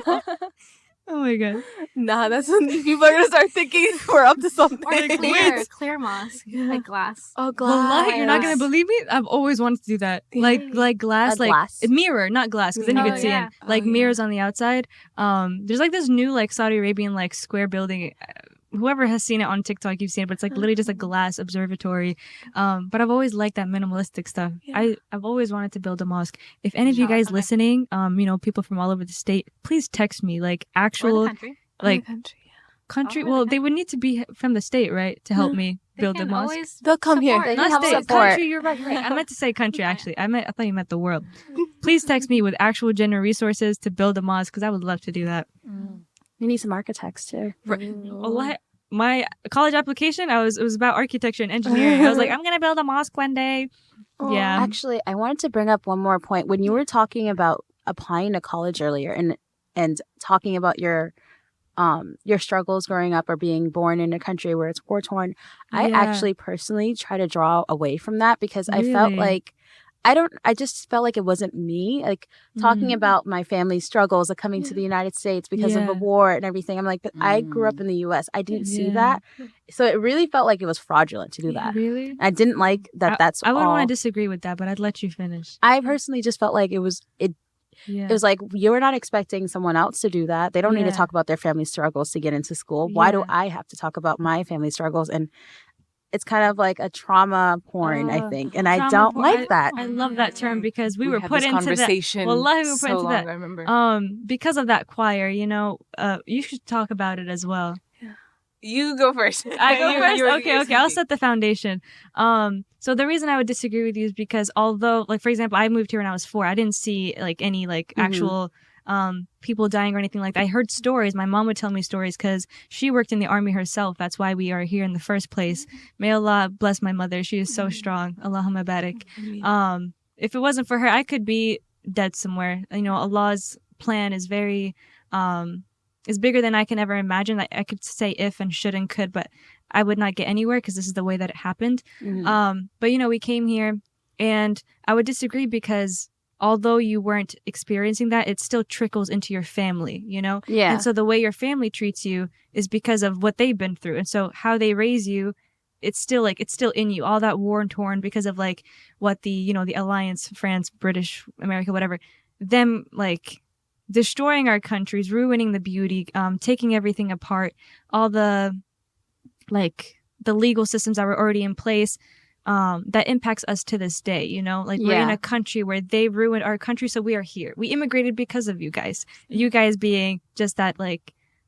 Oh my god. Nah, that's when people are gonna start thinking we're up to something. Or clear mosque, like glass. Oh, Wallahi, you're not gonna Glass. believe me. I've always wanted to do that. Like glass, A like glass? a mirror, not glass, because then you Oh, could see yeah. in. Like mirrors on the outside. There's like this new like Saudi Arabian like square building. Whoever has seen it on TikTok, you've seen it, but it's like literally just a glass observatory. But I've always liked that minimalistic stuff. I've always wanted to build a mosque. If any of you guys listening, people from all over the state, please text me like Or actual the country. like country. Well, they would need to be from the state, right, to help me They build a can mosque. always They'll come here. support. They Not help state, support. country. You're right. I meant to say country. Actually, I thought you meant the world. Please text me with actual genuine resources to build a mosque because I would love to do that. We need some architects too. My college application, it was about architecture and engineering. I was like, I'm gonna build a mosque one day. Yeah. Actually, I wanted to bring up one more point. When you were talking about applying to college earlier and talking about your struggles growing up or being born in a country where it's war torn, I Yeah. actually personally try to draw away from that because I felt Really? like I just felt like it wasn't me. Like talking about my family's struggles of coming to the United States because of the Yeah. war and everything. I'm like, but I grew up in the US. I didn't see Yeah. that. So it really felt like it was fraudulent to do that. Really? I didn't like that that's I wouldn't all. want to disagree with that, but I'd let you finish. I personally just felt like it was like you're not expecting someone else to do that. They don't need to Yeah. talk about their family struggles to get into school. Why do Yeah. I have to talk about my family struggles? And it's kind of like a trauma porn, I think. And I Trauma don't porn. like that. I love that term because we were had put this into that. conversation Wallahi, we were put so into long, that. I remember. Because of that choir, you should talk about it as well. You go first. I go You- first. you're- Okay. you're I'll speaking. set the foundation. So the reason I would disagree with you is because although, like for example, I moved here when I was 4, I didn't see like any like actual people dying or anything like that. I heard stories. My mom would tell me stories because she worked in the army herself. That's why we are here in the first place. May Allah bless my mother. She is so strong. Allahumma barik. If it wasn't for her, I could be dead somewhere. Allah's plan is very is bigger than I can ever imagine. I could say if and should and could, but I would not get anywhere because this is the way that it happened. But we came here, and I would disagree because although you weren't experiencing that, it still trickles into your family, Yeah. And so the way your family treats you is because of what they've been through. And so how they raise you, it's still in you. All that war torn because of like what the alliance, France, British, America, whatever, them like destroying our countries, ruining the beauty, taking everything apart, all the legal systems that were already in place. That impacts us to this day, we're in a country where they ruined our country, so we are here. We immigrated because of you guys. You guys being just that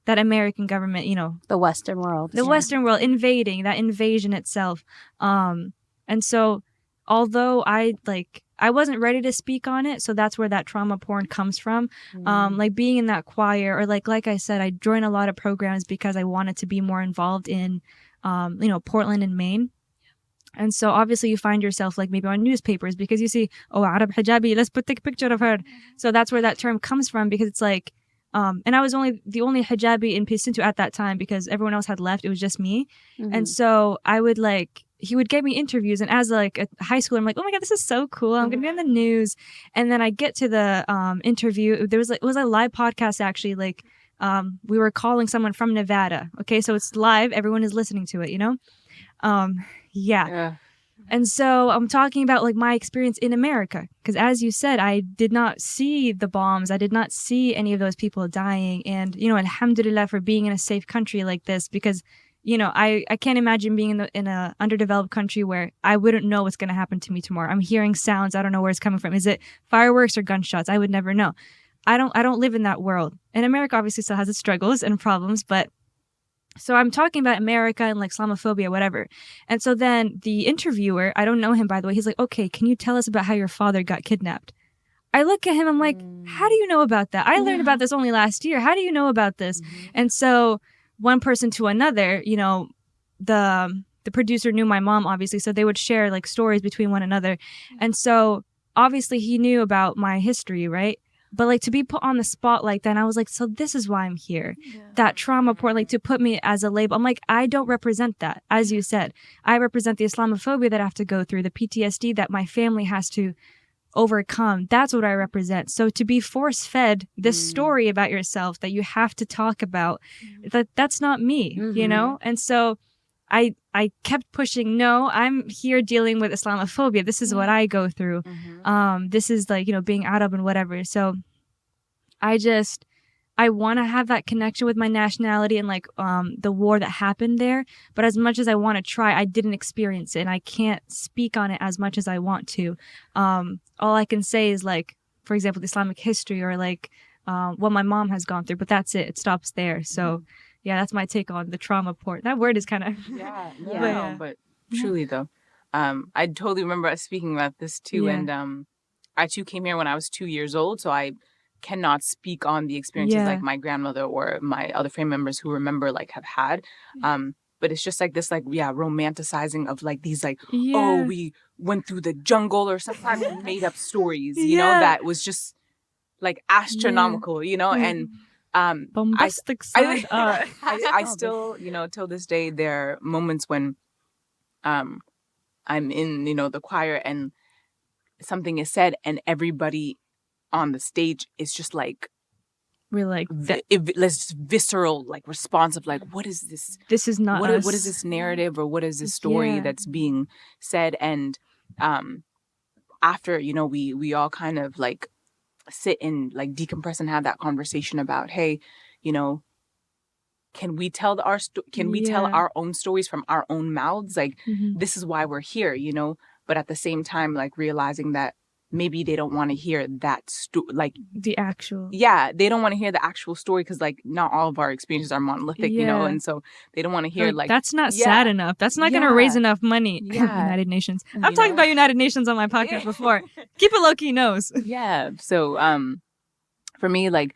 that American government, The Western world. the Western world invading, that invasion itself. And so although I wasn't ready to speak on it, so that's where that trauma porn comes from. Like being in that choir, or like I said, I joined a lot of programs because I wanted to be more involved in Portland and Maine. And so obviously you find yourself like maybe on newspapers because you see, Arab hijabi, let's take a picture of her. So that's where that term comes from, because it's like, and I was the only hijabi in Pisintu at that time because everyone else had left. It was just me. And so I would he would get me interviews, and as a high schooler, I'm like, oh my God, this is so cool. I'm going to be on the news. And then I get to the interview. It was a live podcast actually. We were calling someone from Nevada. Okay. So it's live. Everyone is listening to it, Yeah. And so I'm talking about my experience in America, because as you said, I did not see the bombs. I did not see any of those people dying. And, alhamdulillah for being in a safe country like this, because, I can't imagine being in a underdeveloped country where I wouldn't know what's going to happen to me tomorrow. I'm hearing sounds. I don't know where it's coming from. Is it fireworks or gunshots? I would never know. I don't live in that world. And America obviously still has its struggles and problems, but so I'm talking about America and Islamophobia, whatever. And so then the interviewer, I don't know him, by the way, he's like, okay, can you tell us about how your father got kidnapped? I look at him, I'm like, how do you know about that? I learned about this only last year. How do you know about this? And so one person to another, the producer knew my mom, obviously, so they would share stories between one another. And so obviously he knew about my history, right? But to be put on the spot like that, and I was like, so this is why I'm here. Yeah. That trauma porn, to put me as a label. I'm like, I don't represent that. As you said, I represent the Islamophobia that I have to go through, the PTSD that my family has to overcome. That's what I represent. So to be force fed this story about yourself that you have to talk about, that's not me, you know? And so I kept pushing, no, I'm here dealing with Islamophobia. This is what I go through. This is like, you know, being Arab and whatever. So I want to have that connection with my nationality and like the war that happened there. But as much as I want to try, I didn't experience it and I can't speak on it as much as I want to. All I can say is like, for example, the Islamic history or like what my mom has gone through, but that's it. It stops there. So yeah, that's my take on the trauma port. That word is kind of... But truly though, I totally remember us speaking about this too. And I too came here when I was 2 years old. So I cannot speak on the experiences like my grandmother or my other family members who remember like have had. But it's just like this like romanticizing of like these like oh, we went through the jungle or sometimes made up stories, you know, that was just like astronomical, you know, and bombastic I still, you know, till this day there are moments when I'm in, you know, the choir and something is said and everybody on the stage is just like we're like let's visceral like response of like what is this, this is not what us. is this narrative or what is this story that's being said. And after, you know, we all kind of like sit and like decompress and have that conversation about, hey, you know, can we tell our own stories from our own mouths, like this is why we're here, you know. But at the same time like realizing that maybe they don't want to hear that like the actual they don't want to hear the actual story because like not all of our experiences are monolithic, you know, and so they don't want to hear like that's not sad enough, that's not gonna raise enough money. United Nations, I've talked about United Nations on my podcast before. Keep it low-key knows. So for me, like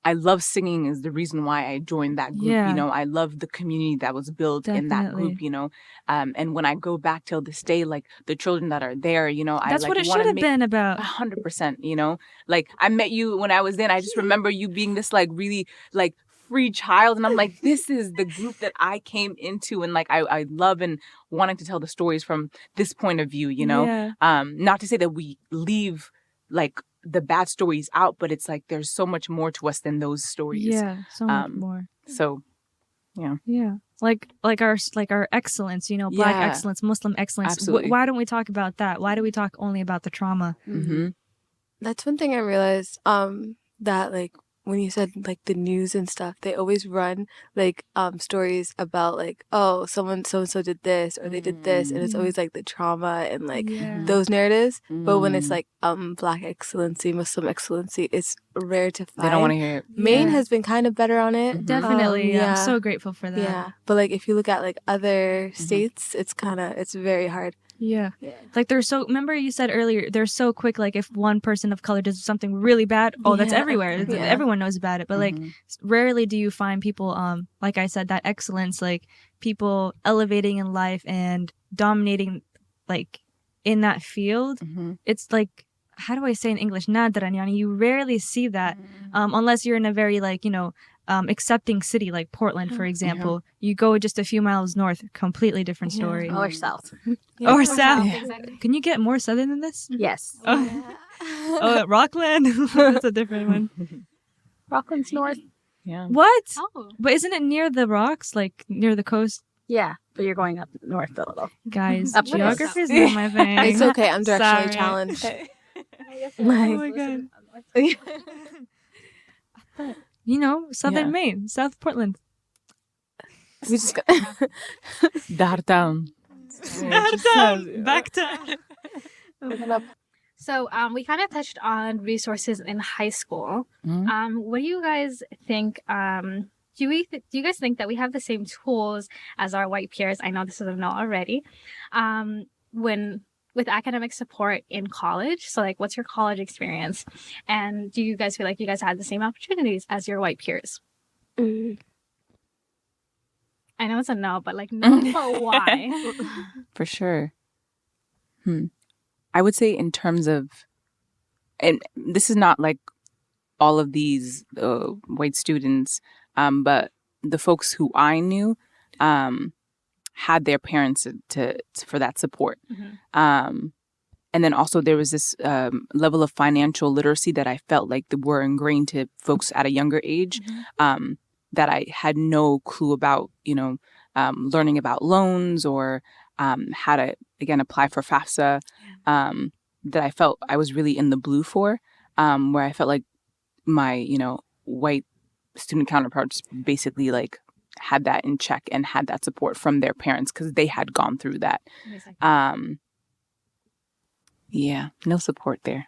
I love singing is the reason why I joined that group. You know, I love the community that was built in that group, you know. And when I go back till this day, like the children that are there, you know, that's I like what it should have been about. 100%, you know. Like I met you when I was in, I just remember you being this like really like free child. And I'm like, this is the group that I came into. And like I love and wanting to tell the stories from this point of view, you know. Not to say that we leave like the bad stories out, but it's like there's so much more to us than those stories. So much more. So like our excellence, you know, Black excellence, Muslim excellence. Absolutely. Why don't we talk about that? Why do we talk only about the trauma? That's one thing I realized that like when you said like the news and stuff, they always run like stories about like, oh, someone so and so did this or they did this, and it's always like the trauma and like those narratives. But when it's like Black excellency, Muslim excellency, it's rare to find. They don't want to hear it. Maine has been kind of better on it. Definitely. I'm so grateful for that. Yeah. But like if you look at like other states, it's very hard. Like remember you said earlier, they're so quick, like if one person of color does something really bad, that's everywhere. Everyone knows about it. But like rarely do you find people, like I said, that excellence, like people elevating in life and dominating like in that field. It's like, how do I say in English? Nadran, yani you rarely see that unless you're in a very like, you know, accepting city like Portland, for example. You go just a few miles north, completely different story. Or south. Or south. Exactly. Can you get more southern than this? Yes. Rockland. That's a different one. Rockland's north. What? Oh. But isn't it near the rocks, like near the coast? Yeah, but you're going up north a little. Guys, Up geography is not my thing. It's okay. I'm directionally Sorry. challenged. Oh my god. You know, southern Maine, South Portland. We just got Downtown. Back to. So we kind of touched on resources in high school. What do you guys think? Do you guys think that we have the same tools as our white peers? I know this is a no already. With academic support in college, so like, what's your college experience? And do you guys feel like you guys had the same opportunities as your white peers? I know it's a no, but like, no, but why? For sure. I would say in terms of, and this is not like all of these white students, but the folks who I knew had their parents to for that support. and then also there was this level of financial literacy that I felt like were ingrained to folks at a younger age, that I had no clue about, learning about loans or how to, again, apply for FAFSA, that I felt I was really in the blue for, where I felt like my, white student counterparts basically like had that in check and had that support from their parents because they had gone through that. Yeah, no support there.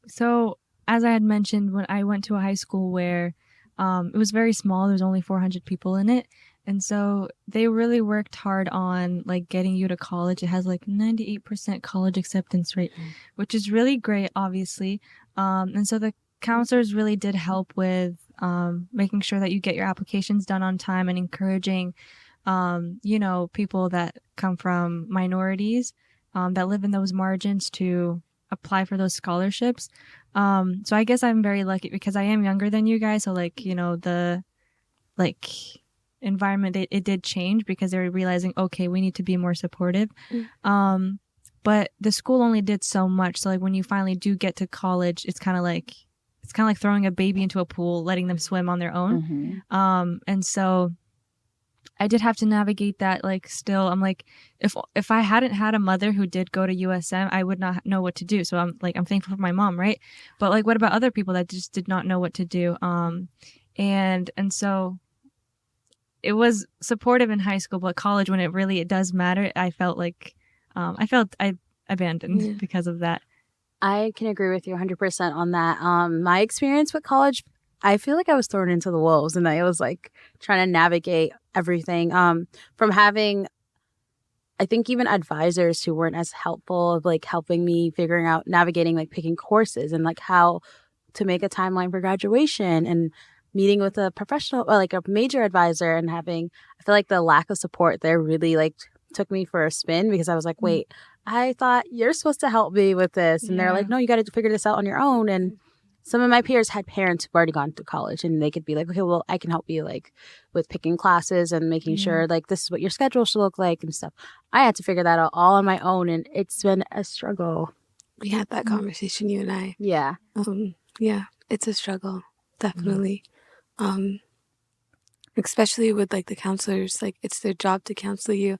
So as I had mentioned, when I went to a high school where it was very small, there was only 400 people in it. And so they really worked hard on like getting you to college. It has like 98% college acceptance rate, which is really great, obviously. And so the counselors really did help with making sure that you get your applications done on time and encouraging, people that come from minorities that live in those margins to apply for those scholarships. So I guess I'm very lucky because I am younger than you guys. So like, the environment, it did change because they were realizing, okay, we need to be more supportive. But the school only did so much. So like when you finally do get to college, it's kind of like throwing a baby into a pool, letting them swim on their own. And so I did have to navigate that. Like still, I'm like, if I hadn't had a mother who did go to USM, I would not know what to do. So I'm thankful for my mom, right? But like, what about other people that just did not know what to do? And so it was supportive in high school, but college, when it does matter, I felt like I abandoned because of that. I can agree with you 100% on that. My experience with college, I feel like I was thrown into the wolves, and I was like trying to navigate everything. From having, I think, even advisors who weren't as helpful of like helping me figuring out navigating like picking courses and like how to make a timeline for graduation, and meeting with a professional or like a major advisor, and having, I feel like the lack of support there really like took me for a spin, because I was like, wait, I thought you're supposed to help me with this. And they're like, no, you got to figure this out on your own. And some of my peers had parents who've already gone to college, and they could be like, okay, well, I can help you like with picking classes and making sure like this is what your schedule should look like and stuff. I had to figure that out all on my own, and it's been a struggle. We had that conversation, you and I. Yeah. Yeah, it's a struggle, definitely. Especially with like the counselors, like it's their job to counsel you.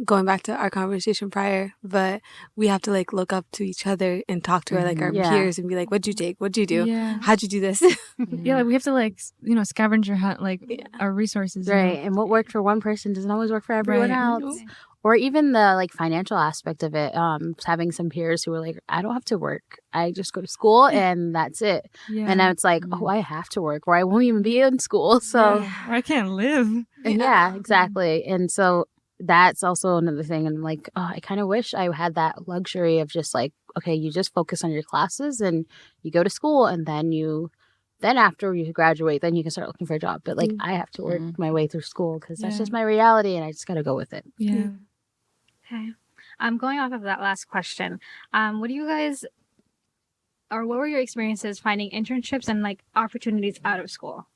Going back to our conversation prior, but we have to like look up to each other and talk to our peers and be like, what'd you take? What'd you do? How'd you do this? Yeah, like we have to like, scavenger hunt like our resources. Right. And what worked for one person doesn't always work for everyone else. Or even the like financial aspect of it. Having some peers who were like, I don't have to work. I just go to school and that's it. And now it's like, oh, I have to work, or I won't even be in school. So or I can't live. Yeah, exactly. And so that's also another thing. And I'm like, oh, I kind of wish I had that luxury of just like, okay, you just focus on your classes and you go to school, and then after you graduate, then you can start looking for a job. But like, I have to work my way through school because that's just my reality, and I just got to go with it. Yeah. Okay. Going off of that last question, what do you guys, or what were your experiences finding internships and like opportunities out of school?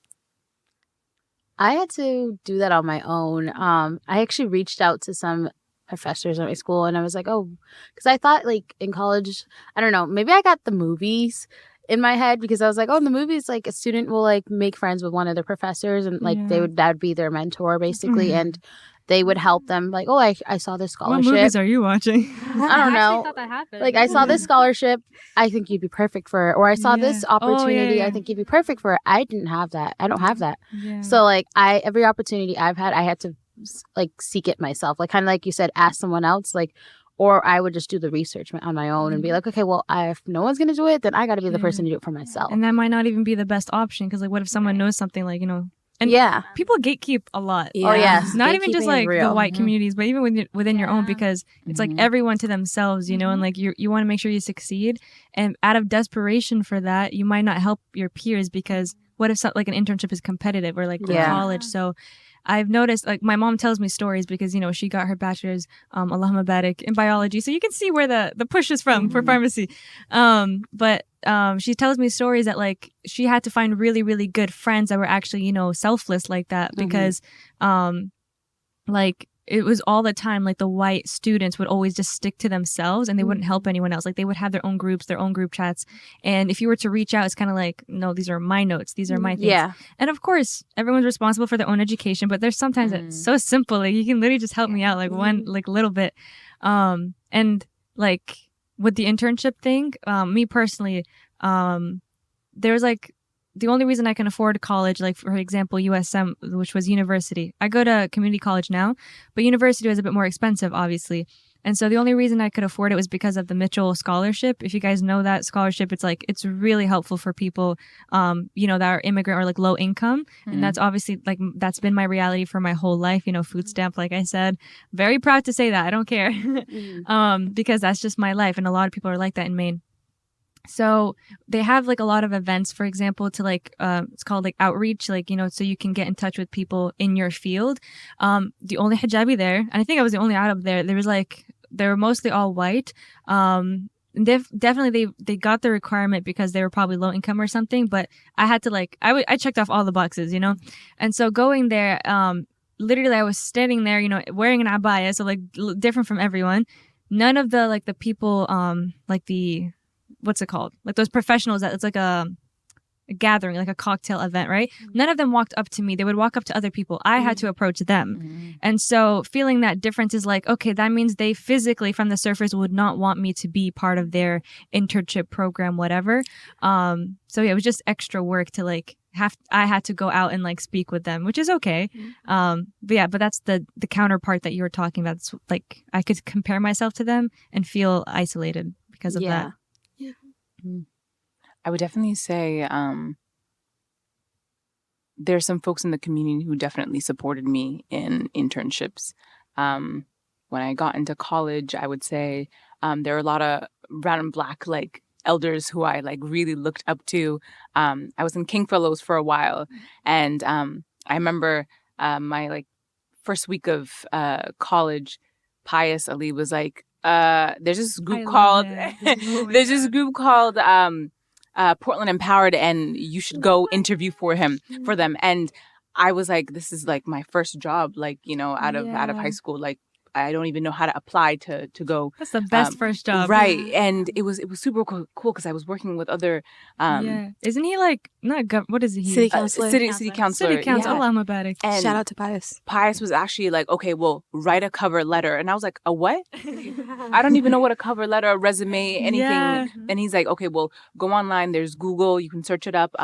I had to do that on my own. I actually reached out to some professors at my school, and I was like, oh, because I thought like in college, I don't know, maybe I got the movies in my head, because I was like, oh, in the movies, like a student will like make friends with one of the professors, and like that would be their mentor basically, and they would help them like, oh, I saw this scholarship. What movies are you watching? I don't know. I thought that happened. Like, I saw this scholarship. I think you'd be perfect for it. Or I saw this opportunity. I think you'd be perfect for it. I didn't have that. I don't have that. Yeah. So like every opportunity I've had, I had to like seek it myself. Like kind of like you said, ask someone else. Like, or I would just do the research on my own and be like, okay, well, if no one's gonna do it, then I got to be the person to do it for myself. And that might not even be the best option, because like, what if someone knows something like, and people gatekeep a lot. Oh, yes. Not even just like real. the white communities, but even within your own, because it's like everyone to themselves, and like you want to make sure you succeed. And out of desperation for that, you might not help your peers, because what if like an internship is competitive, or like college? So I've noticed, like, my mom tells me stories because, she got her bachelor's, Allahumma barik, in biology. So you can see where the push is from for pharmacy. But she tells me stories that, like, she had to find really, really good friends that were actually, selfless like that, because, like, it was all the time, like the white students would always just stick to themselves and they wouldn't help anyone else. Like they would have their own groups, their own group chats. And if you were to reach out, it's kind of like, no, these are my notes. These are my things. Yeah. And of course, everyone's responsible for their own education, but there's sometimes it's so simple. Like you can literally just help me out like one, like little bit. And like with the internship thing, me personally, there was like, the only reason I can afford college, like for example, USM, which was university. I go to community college now, but university was a bit more expensive, obviously. And so the only reason I could afford it was because of the Mitchell scholarship. If you guys know that scholarship, it's like, it's really helpful for people, you know, that are immigrant or like low income. And that's obviously like, that's been my reality for my whole life, you know, food stamp, like I said, very proud to say that. I don't care. Because that's just my life. And a lot of people are like that in Maine. So they have like a lot of events, for example, to like, it's called like outreach, like, you know, so you can get in touch with people in your field. The only hijabi there, and I think I was the only Arab there, there was like, they were mostly all white. Definitely they got the requirement because they were probably low income or something, but I had to like, I checked off all the boxes, you know? And so going there, literally I was standing there, you know, wearing an abaya, so like different from everyone. None of the, like the people, like the, what's it called? Like those professionals that it's like a gathering, like a cocktail event, right? None of them walked up to me. They would walk up to other people. I had to approach them. And so feeling that difference is like, okay, that means they physically from the surface would not want me to be part of their internship program, whatever. So yeah, it was just extra work to like I had to go out and like speak with them, which is okay. But that's the counterpart that you were talking about. It's like I could compare myself to them and feel isolated because of that. I would definitely say there's some folks in the community who definitely supported me in internships. When I got into college, I would say there were a lot of brown and black like elders who I like really looked up to. I was in King Fellows for a while, and I remember my like first week of college, Pius Ali was like, there's this group called Portland Empowered, and you should go interview for them. And I was like, this is like my first job, like, you know, out of high school. Like, I don't even know how to apply to go. That's the best first job. Right. And it was super cool because I was working with other Isn't he like what is he? City councilor. City councilor. City council. Allah Mubarak. And shout out to Pius. Pius was actually like, okay, well, write a cover letter. And I was like, a what? I don't even know what a cover letter, a resume, anything. Yeah. And he's like, okay, well, go online. There's Google. You can search it up.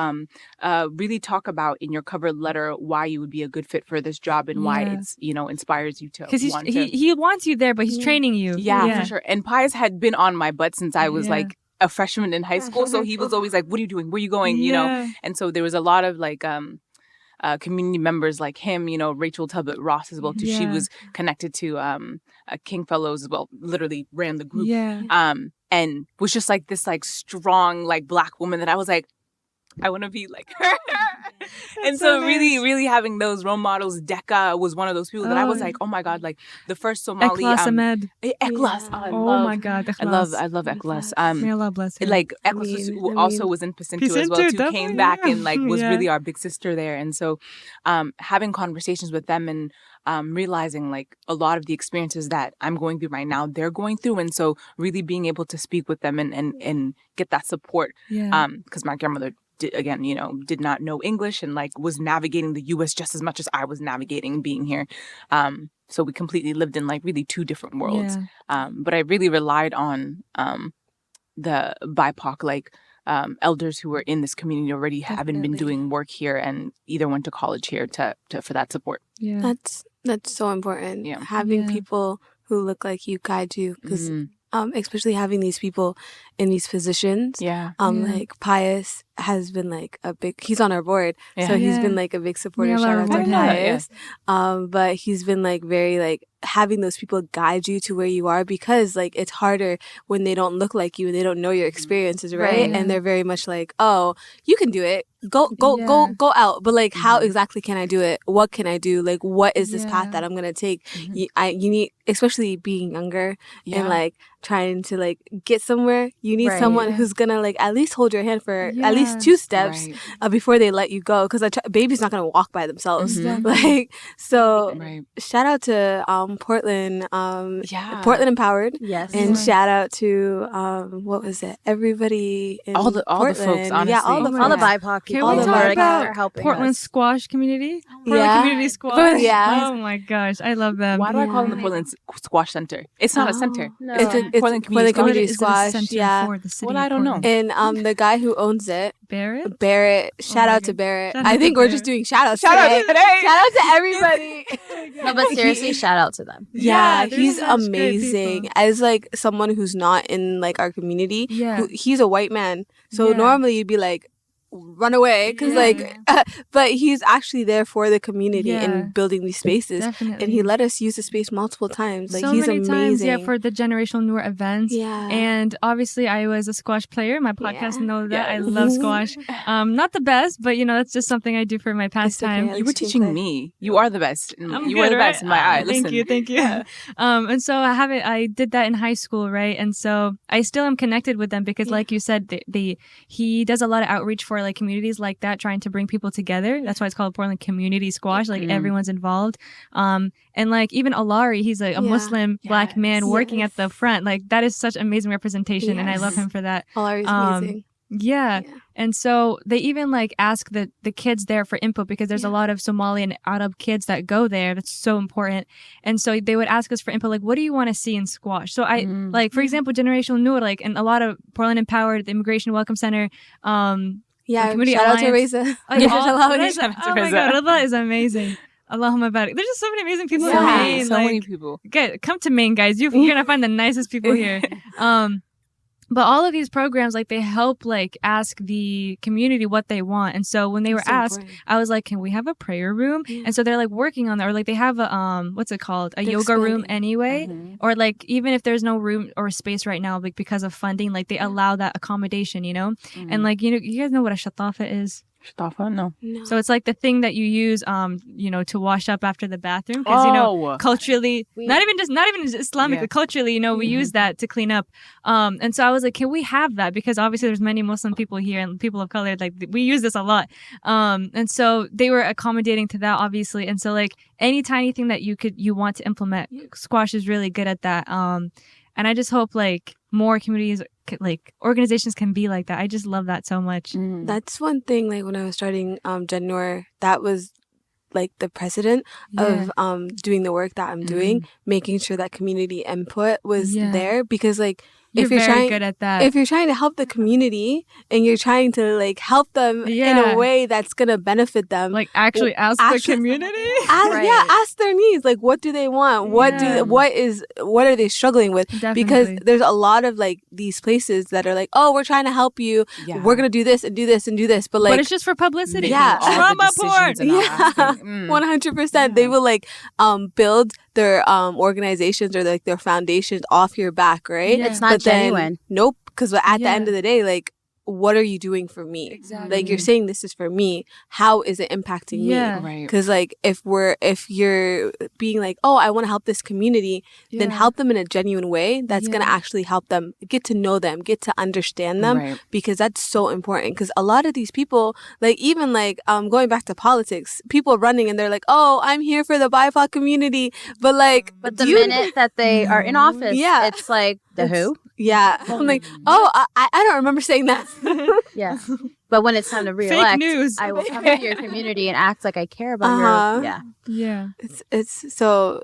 Really talk about in your cover letter why you would be a good fit for this job and why it's, you know, inspires you to want to. He wants you there, but he's training you. Yeah, for sure. And Pius had been on my butt since I was like a freshman in high school. So he was always like, what are you doing? Where are you going? You know? And so there was a lot of like community members like him, you know, Rachel Tubbett Ross as well too. She was connected to King Fellows as well, literally ran the group. And was just like this like strong like black woman that I was like, I want to be like her. And so really, really having those role models, Decca was one of those people that I was like, oh my God, like the first Somali. Eklas Ahmed. Eklas. Oh my God. I love Eklas. May Allah bless him. Like Eklas also was in Pacinto as well too. Came back and like was really our big sister there. And so having conversations with them and realizing like a lot of the experiences that I'm going through right now, they're going through. And so really being able to speak with them and get that support. Because my grandmother did not know English and like was navigating the U.S. just as much as I was navigating being here. So we completely lived in like really two different worlds. But I really relied on the BIPOC like elders who were in this community already having been doing work here and either went to college here to for that support. That's so important. Having people who look like you guide you because especially having these people in these positions. Like Pius has been like a big, he's on our board. So he's been like a big supporter. Shout out to Pius. But he's been like very like having those people guide you to where you are because like it's harder when they don't look like you and they don't know your experiences, right? And they're very much like, oh, you can do it. Go out. But like, how exactly can I do it? What can I do? Like, what is this path that I'm going to take? You need, especially being younger and like trying to like get somewhere, you need someone who's going to like at least hold your hand for at least least 2 steps before they let you go, because a baby's not gonna walk by themselves. Like, so shout out to Portland, Portland Empowered, Yes. and shout out to what was it? Everybody in all the Portland. folks, honestly. Yeah, all the BIPOC Can people we all who the talk are about helping Portland us. squash community? Portland Yeah. community squash. Yeah. Oh my gosh, I love them. Why do I call them the Portland Squash Center? It's not a center. No. It's Portland Portland Community Is it a Squash. center Yeah. for the city Well, of I don't know. Portland? And the guy who owns it, Barrett. shout my out to God. Barrett. Shout out I to think we're Barrett. just doing shout outs Shout out today. today. Shout out to everybody. No, but seriously, shout out to them. Yeah, they're he's such great amazing. people. As like someone who's not in like our community, Yeah. he's a white man. So Yeah. normally you'd be like, run away, because but he's actually there for the community Yeah. and building these spaces. Definitely. And he let us use the space multiple times. Like so he's many times, amazing. for the generational Noor events. Yeah. And obviously, I was a squash player. My podcast Yeah. know that I Yes. love squash. Not the best, but that's just something I do for my pastime. okay. You were teaching me. You are the best. I'm You good, are the right? best in my eye. Listen. Thank you. And so I did that in high school, right? And so I still am connected with them because, like you said, he does a lot of outreach for like communities like that, trying to bring people together. That's why it's called Portland Community Squash. Like everyone's involved. And like even Alari, he's a Muslim black man working at the front. Like that is such amazing representation, and I love him for that. Alari's amazing. Yeah. And so they even like ask the kids there for input because there's a lot of Somali and Arab kids that go there. That's so important. And so they would ask us for input, like, what do you want to see in squash? So I like, for example, Generational Noor, like, and a lot of Portland Empowered, the Immigration Welcome Center, Yeah, Community shout out to Alliance. Reza. Oh, yeah, Shout out to oh my Reza. God, Reza is amazing. Allahumma barik. There's just so many amazing people in Yeah, Maine. so like, many people. come to Maine, guys. You're gonna find the nicest people here. But all of these programs, like they help like ask the community what they want. And so when they were asked, I was like, can we have a prayer room? And so they're like working on that, or like they have a what's it called? A yoga room anyway. Or like even if there's no room or space right now, like because of funding, like they allow that accommodation, And like you guys know what a shatafa is? Shatafa? No. So it's like the thing that you use, to wash up after the bathroom. Because, culturally, not even Islamically, culturally, we use that to clean up. And so I was like, can we have that? Because obviously there's many Muslim people here and people of color, like we use this a lot. And so they were accommodating to that, obviously. And so like any tiny thing that you want to implement, squash is really good at that. And I just hope like more communities, like organizations can be like that. I just love that so much. That's one thing, like when I was starting Gen Noor, that was like the precedent of doing the work that I'm doing, making sure that community input was there, because like You're very good at that. If you're trying to help the community and you're trying to like help them in a way that's gonna benefit them, like actually ask the community. Ask their needs. Like, what do they want? What are they struggling with? Definitely. Because there's a lot of like these places that are like, oh, we're trying to help you. We're gonna do this and do this and do this, but it's just for publicity. Trauma porn. 100%. They will like build their organizations or like their foundations off your back, right? It's not genuine. Nope. Because at the end of the day, like, what are you doing for me? Exactly. Like, you're saying this is for me. How is it impacting me? Right. Because like if you're being like, oh, I want to help this community, then help them in a genuine way that's gonna actually help them get to know them, get to understand them, because that's so important. Because a lot of these people, like even like going back to politics, people running and they're like, oh, I'm here for the BIPOC community, but like, but the minute that they are in office, it's like who? Yeah, I'm like, oh, I don't remember saying that. Yeah, but when it's time to reelect, fake news. I will come into your community and act like I care about your. It's so.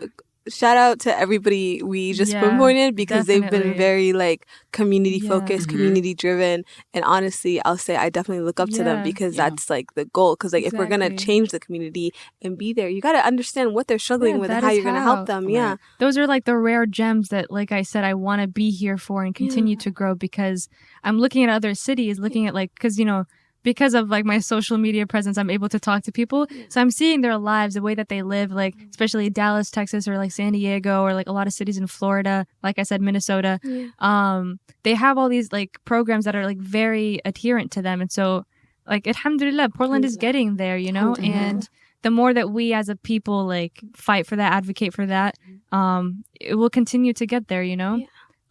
Shout out to everybody we just pinpointed, because they've been very like community focused, community driven, and honestly, I'll say I definitely look up to them, because that's like the goal. Because like if we're gonna change the community and be there, you got to understand what they're struggling with and how you're gonna help them. Yeah, those are like the rare gems that, like I said, I want to be here for and continue to grow, because I'm looking at other cities, looking at like, because of like my social media presence, I'm able to talk to people. So I'm seeing their lives, the way that they live, like especially Dallas, Texas, or like San Diego, or like a lot of cities in Florida, like I said, Minnesota. They have all these like programs that are like very adherent to them. And so like, alhamdulillah, Portland is getting there, and the more that we as a people like fight for that, advocate for that, it will continue to get there,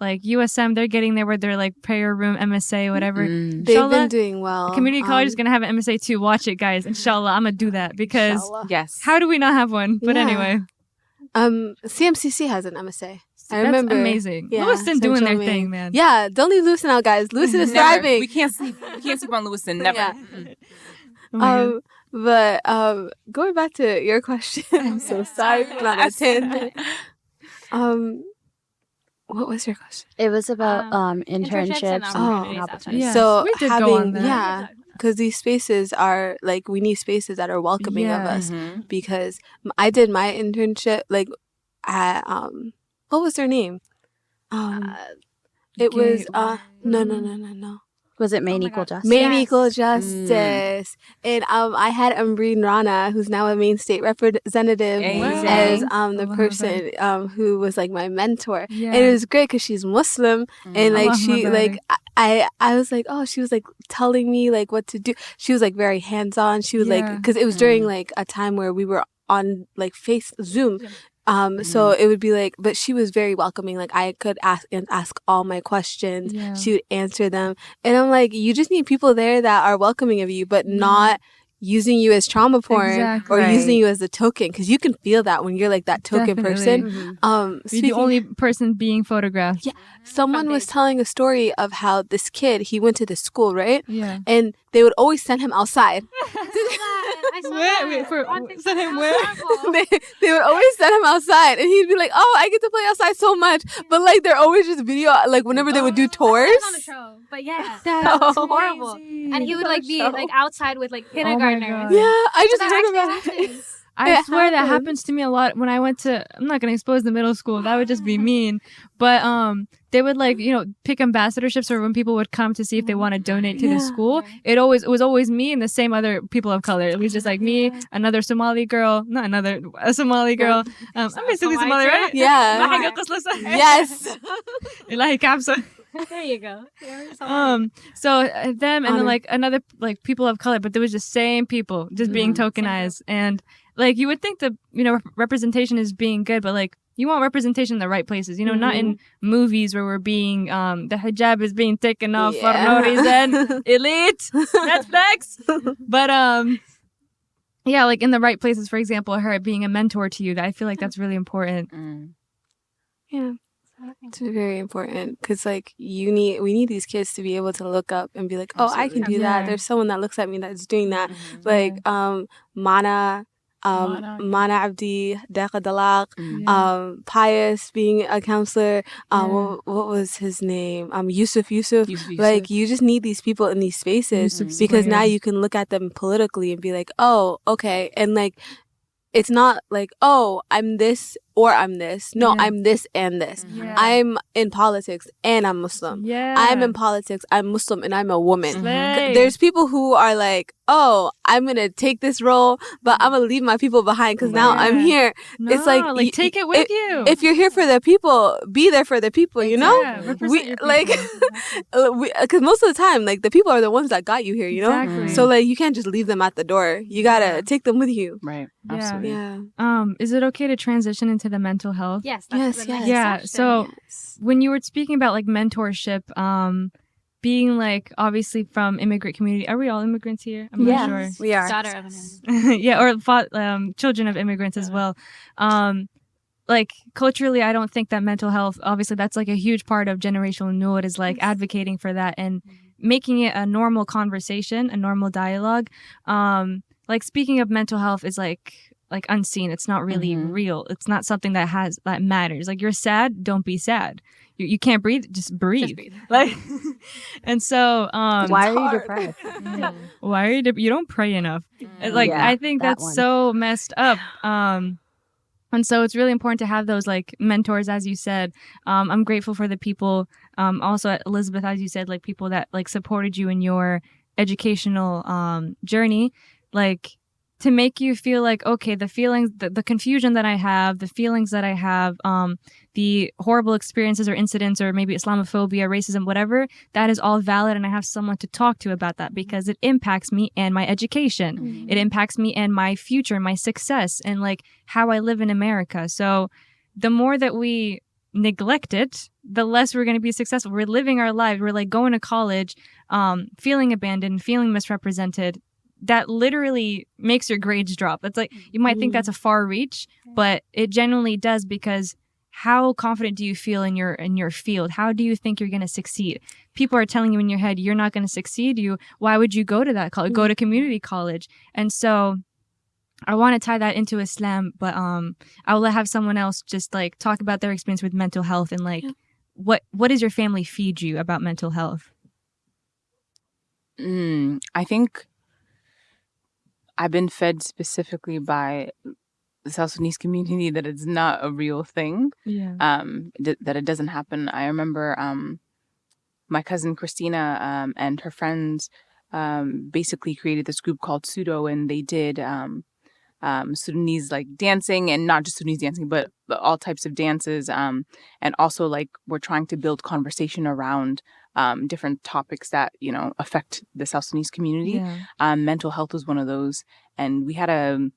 Like USM, they're getting there with their like prayer room, MSA, whatever. They've been Inshallah, doing well. community college is going to have an MSA too. Watch it, guys. Inshallah, I'm going to do that because Inshallah. Yes. how do we not have one? But Yeah. anyway. CMCC has an MSA. I That's remember. amazing. Yeah, Lewiston doing Central their Maine. thing, man. Yeah, don't leave Lewiston out, guys. Lewiston is Never. thriving. We can't sleep. We can't sleep on Lewiston. Never. Yeah. Mm-mm. Oh my God. But going back to your question, I'm so sorry for not a tangent. What was your question? It was about internships and internships opportunities and outside. opportunities. Yeah. So we did go having on that. yeah, because these spaces are like we need spaces that are welcoming of Yeah. us. Mhm. Because I did my internship like at what was their name? It was no. Was it Maine my Equal God. Justice? Maine Yes. Equal Justice. And I had Ambreen Rana, who's now a Maine state representative, Amazing. as the Allah person who was like my mentor. Yeah. And it was great because she's Muslim, and like Allahumma she barik. like I was like, oh, she was like telling me like what to do. She was like very hands on. She was like, Yeah. because it was during like a time where we were on like Zoom. So it would be like, but she was very welcoming. Like I could ask all my questions. Yeah. She would answer them. And I'm like, you just need people there that are welcoming of you, but not using you as trauma porn Exactly. or Right. using you as a token. Because you can feel that when you're like that token Definitely. person. Mhm. You're the only person being photographed. Yeah. Someone was telling a story of how this kid, he went to the school, right? Yeah. And they would always send him outside. I saw Wait, that. wait, for- On TikTok. send him How where? horrible. they would always send him outside, and he'd be like, "Oh, I get to play outside so much." But like, they're always just video, like whenever they would do tours. I was on the show, but yeah, that was horrible. And he would like be Show. like outside with like God. kindergartners. Yeah, I just That heard actually about it. happens. I It swear that happens. happens to me a lot when I went to, I'm not going to expose the middle school. That would just be mean. But they would like, pick ambassadorships, or when people would come to see if they want to donate to the school. It was always me and the same other people of color. It was just like me, a Somali girl. I'm basically Somali, right? Yeah. Yes. Ilahi kabsa. There you go. So them and then Honor. like another like people of color, but there was just same people just being tokenized, and like you would think the representation is being good, but like you want representation in the right places, not in movies where we're being the hijab is being taken off for no reason. Elite Netflix, but yeah, like in the right places. For example, her being a mentor to you, that I feel like that's really important. Yeah. It's very important because like we need these kids to be able to look up and be like, oh, I can do that. Yeah. There's someone that looks at me that's doing that. Like Mana Abdi, Deqa Dalak, Pius being a counselor. What was his name? Yusuf. Like you just need these people in these spaces because now you can look at them politically and be like, oh, okay, and like. It's not like, oh, I'm this or I'm this. No, I'm this and this. Yeah. I'm in politics and I'm Muslim. Yeah. I'm in politics, I'm Muslim, and I'm a woman. Slay. There's people who are like, oh, I'm going to take this role, but I'm going to leave my people behind because now I'm here. No, It's like, take it with you. If you're here for the people, be there for the people, you know? Yeah, represent We your like, people. because most of the time, like the people are the ones that got you here, you know? Exactly. So like, you can't just leave them at the door. You got to take them with you. Right. Yeah. Absolutely. Yeah. Is it okay to transition into the mental health? Yes. That's the Yes, next Yeah. question. So when you were speaking about like mentorship, being like obviously from immigrant community, are we all immigrants here? I'm not sure. We are. daughter of an Yeah, or children of immigrants as well. Like culturally, I don't think that mental health, obviously that's like a huge part of generational Noor is like advocating for that and making it a normal conversation, a normal dialogue. Like speaking of mental health is like unseen. It's not really real. It's not something that matters. Like you're sad, don't be sad. You can't breathe, just breathe. Like, and so Why are you depressed? why are you? You don't pray enough. Like Yeah, I think that that's one. so messed up. And so it's really important to have those like mentors, as you said. I'm grateful for the people. Also, Elizabeth, as you said, like people that like supported you in your educational journey, like to make you feel like, okay, the feelings, the confusion that I have, the feelings that I have, the horrible experiences or incidents or maybe Islamophobia, racism, whatever, that is all valid. And I have someone to talk to about that because it impacts me and my education. It impacts me and my future, my success, and like how I live in America. So the more that we neglect it, the less we're going to be successful. We're living our lives. We're like going to college, feeling abandoned, feeling misrepresented. That literally makes your grades drop. It's like, you might think that's a far reach, but it genuinely does, because how confident do you feel in your field? How do you think you're going to succeed? People are telling you in your head, you're not going to succeed. Why would you go to that college? Go to community college. And so I want to tie that into Islam, but I will have someone else just like talk about their experience with mental health and like what does your family feed you about mental health? I think I've been fed specifically by the South Sudanese community that it's not a real thing. Yeah. That it doesn't happen. I remember my cousin Christina and her friends basically created this group called Pseudo, and they did Sudanese like dancing, and not just Sudanese dancing, but all types of dances. And also like we're trying to build conversation around different topics that, you know, affect the South Sudanese community. Yeah. Mental health was one of those. And we had a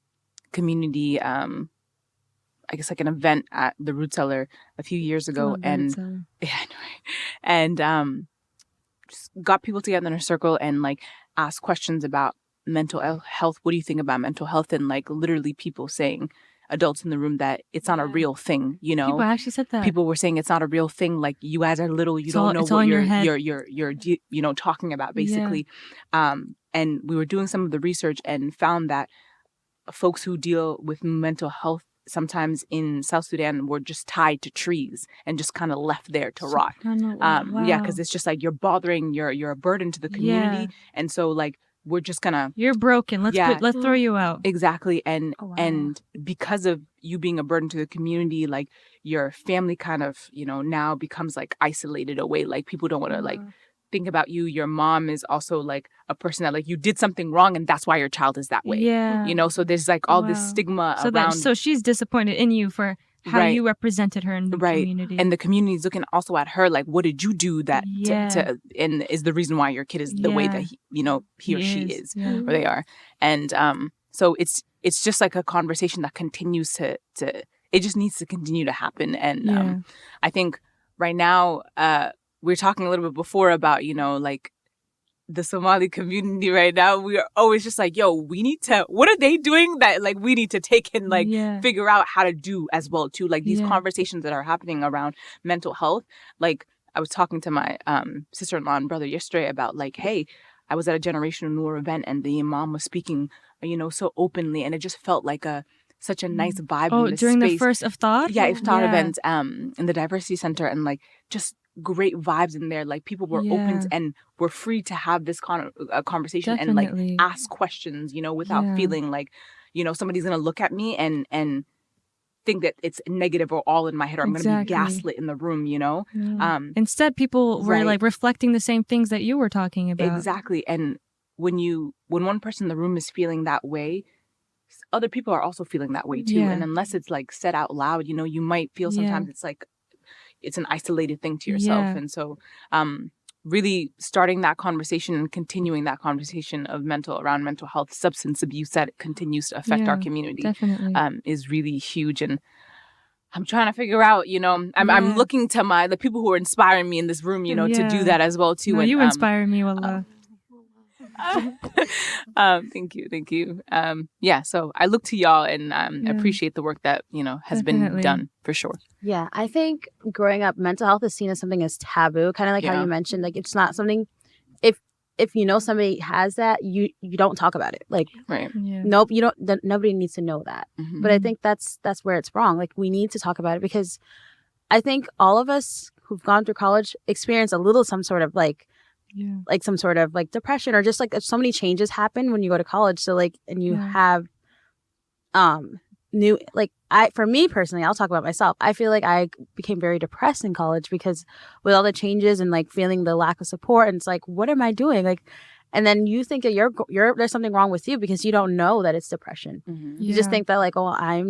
community, I guess like an event at the Root Cellar a few years ago. And yeah, I know, right? And just got people together in a circle and like asked questions about mental health. What do you think about mental health? And like literally people saying, adults in the room, that it's not a real thing, you know. People actually said that. People were saying it's not a real thing. Like, you guys are little, you don't know what you're you know, talking about, basically. Yeah. And we were doing some of the research and found that folks who deal with mental health sometimes in South Sudan were just tied to trees and just kind of left there to rot. Wow. Yeah, because it's just like you're bothering, you're a burden to the community, yeah. And so like we're just gonna, you're broken. Let's throw you out. Exactly. And and because of you being a burden to the community, like your family kind of, you know, now becomes like isolated away. Like people don't want to like think about you. Your mom is also like a person that like you did something wrong and that's why your child is that way. Yeah. You know, so there's like all this stigma around. So she's disappointed in you for how you represented her in the community. And the community is looking also at her like, what did you do that and is the reason why your kid is the way that he or she is or they are. And so it's just like a conversation that continues to it just needs to continue to happen. And I think right now we were talking a little bit before about, you know, like the Somali community right now. We are always just like, yo, we need to, what are they doing that like we need to take and like figure out how to do as well too. Like these conversations that are happening around mental health. Like I was talking to my sister-in-law and brother yesterday about like, hey, I was at a Generational Noor event and the imam was speaking, you know, so openly, and it just felt like such a nice vibe in this during space. The first iftar? Yeah, iftar event in the Diversity Center, and like just great vibes in there. Like people were open and were free to have this conversation and like ask questions, you know, without feeling like, you know, somebody's gonna look at me and think that it's negative or all in my head, or I'm gonna be gaslit in the room, you know. Instead, people were like reflecting the same things that you were talking about. Exactly. And when one person in the room is feeling that way, other people are also feeling that way too. And unless it's like said out loud, you know, you might feel sometimes it's like it's an isolated thing to yourself. And so really starting that conversation and continuing that conversation of around mental health, substance abuse that continues to affect our community is really huge. And I'm trying to figure out, you know, I'm looking to the people who are inspiring me in this room, you know, to do that as well too. No, and you inspire me, wallah. Thank you. Yeah, so I look to y'all and appreciate the work that, you know, has been done for sure. Yeah, I think growing up, mental health is seen as something as taboo, kind of like how you mentioned, like it's not something, if you know somebody has that, you don't talk about it. Like, nope, you don't, nobody needs to know that. Mm-hmm. But I think that's where it's wrong. Like we need to talk about it, because I think all of us who've gone through college experience some sort of like some sort of like depression, or just like so many changes happen when you go to college. So like, and you have new, like for me personally, I'll talk about myself. I feel like I became very depressed in college because with all the changes and like feeling the lack of support, and it's like, what am I doing? Like, and then you think that you're there's something wrong with you because you don't know that it's depression. Mm-hmm. You just think that like, oh, I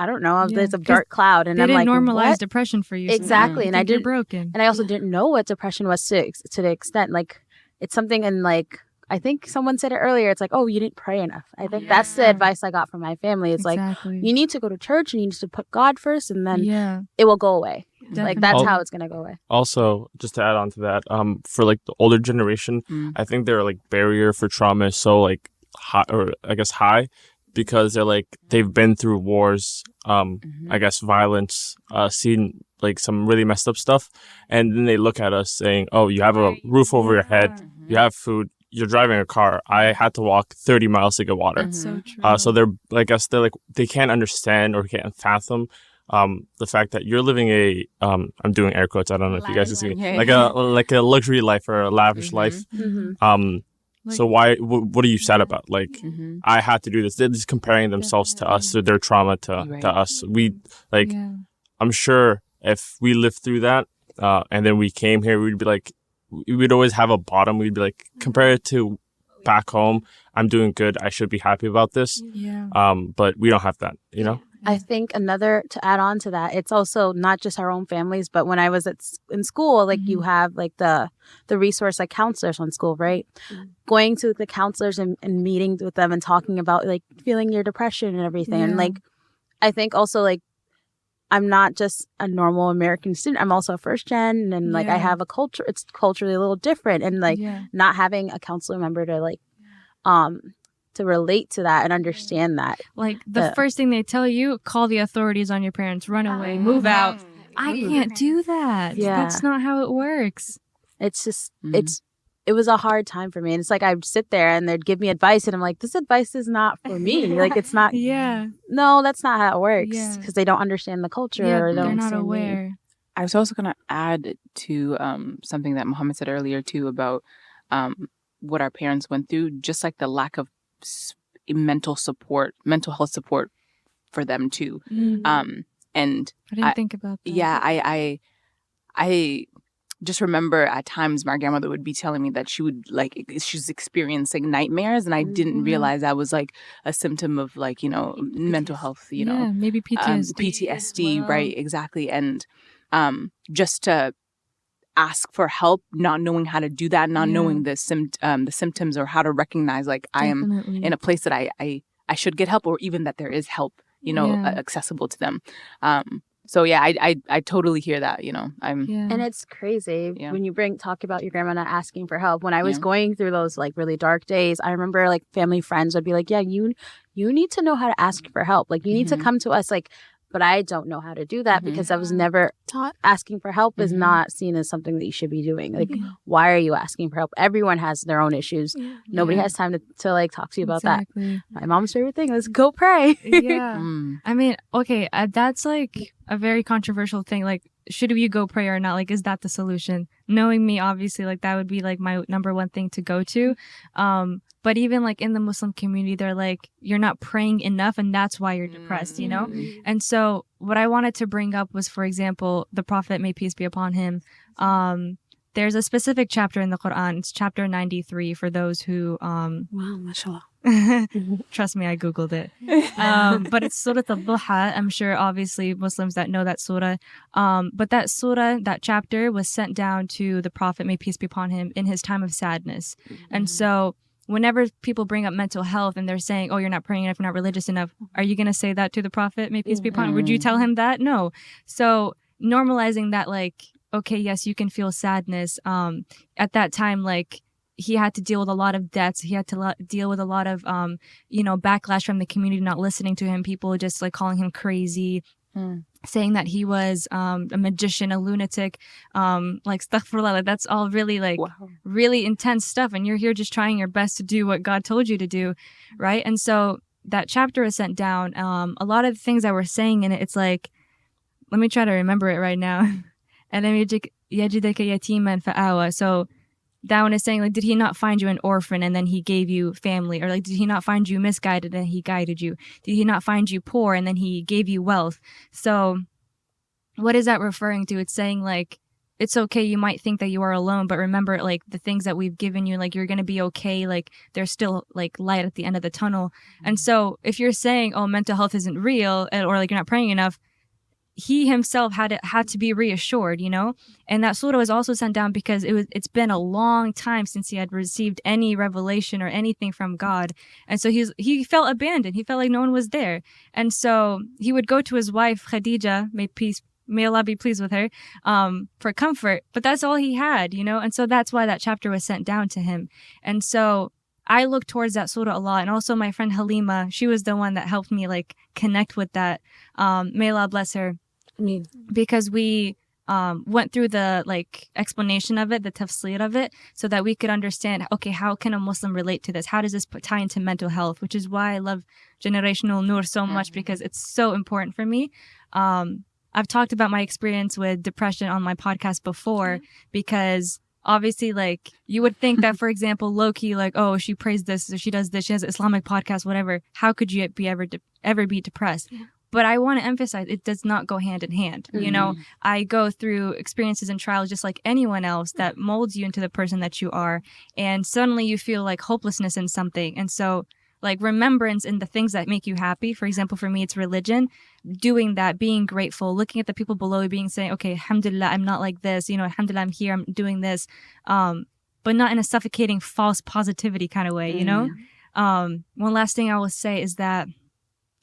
don't know. There's a dark cloud, and they I'm didn't like, normalize what? Depression for you. Exactly, and I didn't. Broken. And I also didn't know what depression was to the extent like it's something in like I think someone said it earlier. It's like, oh, you didn't pray enough. I think that's the advice I got from my family. It's like, you need to go to church, you need to put God first, and then it will go away. Definitely. Like, that's how it's going to go away. Also, just to add on to that, for like the older generation, I think their like barrier for trauma is so like high, or I guess high, because they're like, they've been through wars, I guess violence, seen like some really messed up stuff, and then they look at us saying, oh, you have a roof over your head, you have food, you're driving a car. I had to walk 30 miles to get water. That's so true. So they're, I guess they're like, they can't understand or can't fathom the fact that you're living a I'm doing air quotes, I don't know if you guys can see, like a luxury life or a lavish life. So why what are you sad about? Like, I had to do this. They're just comparing themselves to us, or their trauma to us. We like, I'm sure if we lived through that and then we came here, we'd be like, we'd always have a bottom. We'd be like, compared to back home, I'm doing good, I should be happy about this. But we don't have that, you know. I think another, to add on to that, it's also not just our own families, but when I was in school, like you have like the resource, like counselors on school, right? Going to the counselors and meeting with them and talking about like feeling your depression and everything. And like, I think also like, I'm not just a normal American student. I'm also a first gen, and like I have a culture. It's culturally a little different, and like not having a counselor member to like, to relate to that and understand that. Like the first thing they tell you, call the authorities on your parents, run away, move out. I can't do that. That's not how it works. It's just it was a hard time for me, and it's like I'd sit there and they'd give me advice, and I'm like, this advice is not for me. Like, it's not. No, that's not how it works, because they don't understand the culture. Or they're not aware. I was also going to add to something that Muhammad said earlier too about what our parents went through, just like the lack of mental health support for them too. And I didn't think about that. Yeah, I just remember at times my grandmother would be telling me that she's experiencing nightmares, and I didn't realize that was like a symptom of like, you know, mental health, you know, maybe PTSD. PTSD, right? Exactly. And just to ask for help, not knowing how to do that, not knowing the symptoms or how to recognize like I am in a place that I should get help, or even that there is help, you know, accessible to them. So yeah, I totally hear that, you know. And it's crazy when you talk about your grandma not asking for help. When I was going through those like really dark days, I remember like family friends would be like, yeah, you need to know how to ask for help. Like, you need to come to us. Like, but I don't know how to do that because I was never taught. Asking for help is not seen as something that you should be doing. Like, why are you asking for help? Everyone has their own issues. Nobody has time to like talk to you about that. My mom's favorite thing is go pray. I mean, okay, that's like a very controversial thing. Like, should we go pray or not? Like, is that the solution? Knowing me, obviously, like that would be like my number one thing to go to. But even like in the Muslim community, they're like, you're not praying enough, and that's why you're depressed, you know? And so what I wanted to bring up was, for example, the Prophet, may peace be upon him. There's a specific chapter in the Quran. It's chapter 93 for those who... wow, mashallah. Trust me, I Googled it. But it's Surah Al-Duha. I'm sure, obviously, Muslims that know that surah. But that surah, that chapter, was sent down to the Prophet, may peace be upon him, in his time of sadness. And so whenever people bring up mental health and they're saying, oh, you're not praying enough, you're not religious enough, are you going to say that to the Prophet, may peace be upon him? Would you tell him that? No. So normalizing that, like, okay, yes, you can feel sadness. At that time, like, he had to deal with a lot of deaths. He had to deal with a lot of, backlash from the community not listening to him. People just like calling him crazy, saying that he was a magician, a lunatic, like astaghfirullah. Like, that's all really like really intense stuff. And you're here just trying your best to do what God told you to do, right? And so that chapter is sent down. A lot of the things that we're saying in it, it's like, let me try to remember it right now. So that one is saying, like, did he not find you an orphan and then he gave you family? Or like, did he not find you misguided and he guided you? Did he not find you poor and then he gave you wealth? So what is that referring to? It's saying, like, it's okay, you might think that you are alone, but remember, like, the things that we've given you, like, you're going to be okay. Like, there's still, like, light at the end of the tunnel. And so if you're saying, oh, mental health isn't real, or like you're not praying enough, he himself had to be reassured, you know? And that surah was also sent down because it's been a long time since he had received any revelation or anything from God. And so he felt abandoned. He felt like no one was there. And so he would go to his wife, Khadija, may Allah be pleased with her, for comfort. But that's all he had, you know? And so that's why that chapter was sent down to him. And so I look towards that surah a lot. And also my friend Halima, she was the one that helped me like connect with that. May Allah bless her. Because we went through the like explanation of it, the tafsir of it, so that we could understand, okay, how can a Muslim relate to this? How does this tie into mental health? Which is why I love Generational Noor so much, because it's so important for me. I've talked about my experience with depression on my podcast before, because obviously, like, you would think that, for example, Loki, like, oh, she prays this, or she does this, she has an Islamic podcast, whatever. How could you ever be depressed? Yeah. But I want to emphasize it does not go hand in hand. You know, I go through experiences and trials just like anyone else that molds you into the person that you are. And suddenly you feel like hopelessness in something. And so like remembrance in the things that make you happy. For example, for me, it's religion. Doing that, being grateful, looking at the people below you, saying, okay, alhamdulillah, I'm not like this. You know, alhamdulillah, I'm here, I'm doing this. But not in a suffocating false positivity kind of way, you know? One last thing I will say is that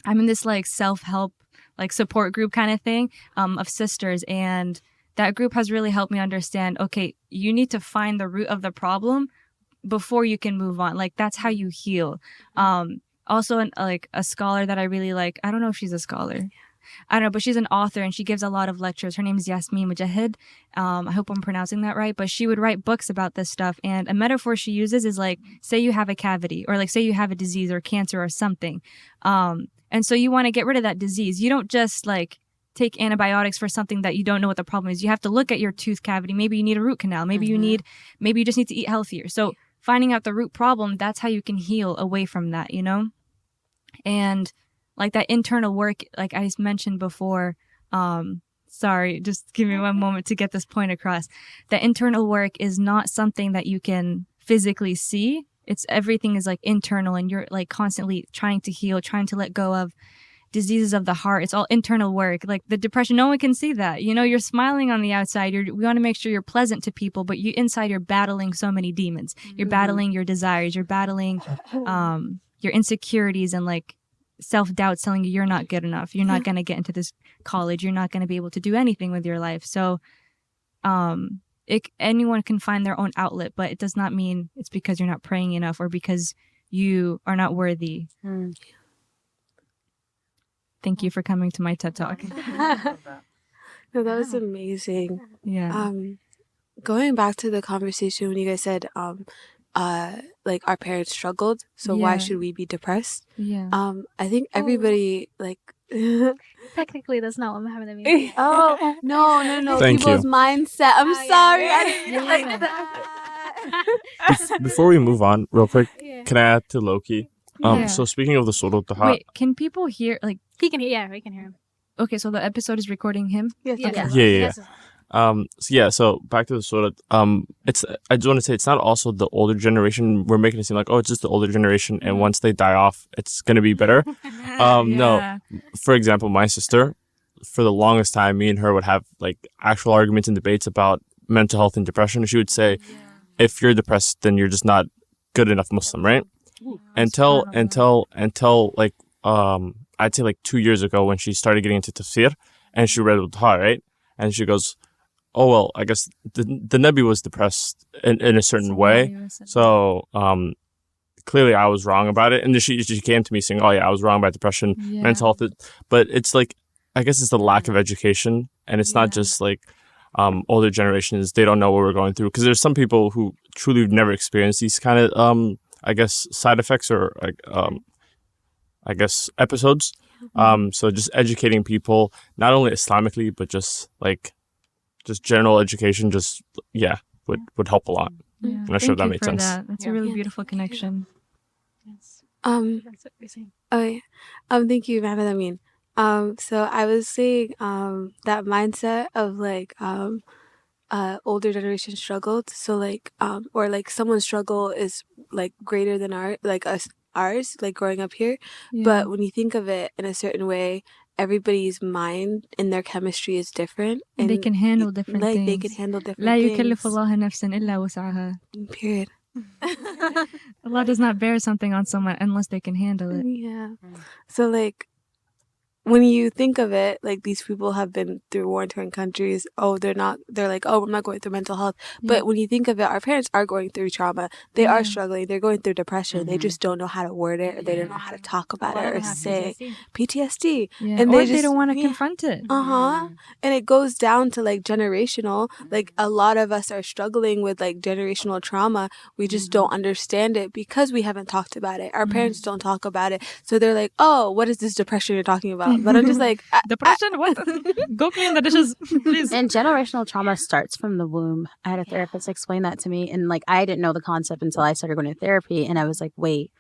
I'm in this like self-help, like support group kind of thing, of sisters. And that group has really helped me understand, okay, you need to find the root of the problem before you can move on. Like that's how you heal. Also like a scholar that I really like, I don't know if she's a scholar, I don't know, but she's an author and she gives a lot of lectures. Her name is Yasmin Mujahid. I hope I'm pronouncing that right, but she would write books about this stuff. And a metaphor she uses is like, say you have a cavity, or like say you have a disease or cancer or something. And so you want to get rid of that disease. You don't just like take antibiotics for something that you don't know what the problem is. You have to look at your tooth cavity. Maybe you need a root canal. Maybe maybe you just need to eat healthier. So finding out the root problem, that's how you can heal away from that, you know? And like that internal work, like I mentioned before, sorry, just give me one moment to get this point across. The internal work is not something that you can physically see. It's everything is like internal, and you're like constantly trying to heal, trying to let go of diseases of the heart. It's all internal work. Like the depression, no one can see that. You know, you're smiling on the outside. We want to make sure you're pleasant to people, but inside you're battling so many demons. You're battling your desires. You're battling your insecurities and like self-doubt telling you you're not good enough. You're not going to get into this college. You're not going to be able to do anything with your life. So anyone can find their own outlet, but it does not mean it's because you're not praying enough or because you are not worthy. Thank you for coming to my TED Talk. No, that was amazing. Yeah. Going back to the conversation when you guys said like our parents struggled, so why should we be depressed? Yeah. I think everybody like Technically, that's not what Muhammad means. oh no. Thank People's you. mindset. I'm sorry. yeah. I didn't like that. Before we move on, real quick, can I add to Loki? Yeah. So speaking of the Surah Taha, Wait, can people hear like? He can hear. Yeah, we can hear him. Okay, so the episode is recording him. Yes, Yeah. So back to the Surah. I just want to say it's not also the older generation. We're making it seem like, oh, it's just the older generation, and once they die off, it's gonna be better. No. For example, my sister, for the longest time, me and her would have like actual arguments and debates about mental health and depression. She would say, if you're depressed, then you're just not good enough Muslim, right? Until like I'd say like 2 years ago when she started getting into tafsir and she read Taha, right? And she goes, oh well, I guess the Nabi was depressed in a certain way. So clearly I was wrong about it. And then she came to me saying, oh yeah, I was wrong about depression, mental health. But it's like, I guess it's the lack of education, and it's not just like older generations, they don't know what we're going through. Because there's some people who truly have never experienced these kind of I guess side effects or like I guess episodes. So just educating people, not only Islamically, but just general education, would help a lot. I'm not sure if that made sense. That's a really beautiful connection. Yes. That's what we're saying. Oh yeah. Thank you, Muhammad Amin. So I was saying that mindset of like older generation struggled, so like or like someone's struggle is like greater than ours, like growing up here. But when you think of it in a certain way, everybody's mind and their chemistry is different, And they and can handle different like things. they can handle لا different يكلف things. الله نفسا إلا وسعها. Period. Allah does not bear something on someone unless they can handle it. Yeah. So like, when you think of it, like these people have been through war-torn countries. Oh, they're like, oh, I'm not going through mental health. But when you think of it, our parents are going through trauma. They are struggling. They're going through depression. They just don't know how to word it, or they don't know how to talk about it or say PTSD. Yeah. And Or they they don't want to yeah. confront it. And it goes down to like generational. Like a lot of us are struggling with like generational trauma. We just don't understand it because we haven't talked about it. Our parents don't talk about it. So they're like, oh, what is this depression you're talking about? But I'm just like, Depression? What? Go clean the dishes, please. And generational trauma starts from the womb. I had a therapist explain that to me. And like, I didn't know the concept until I started going to therapy. And I was like, wait,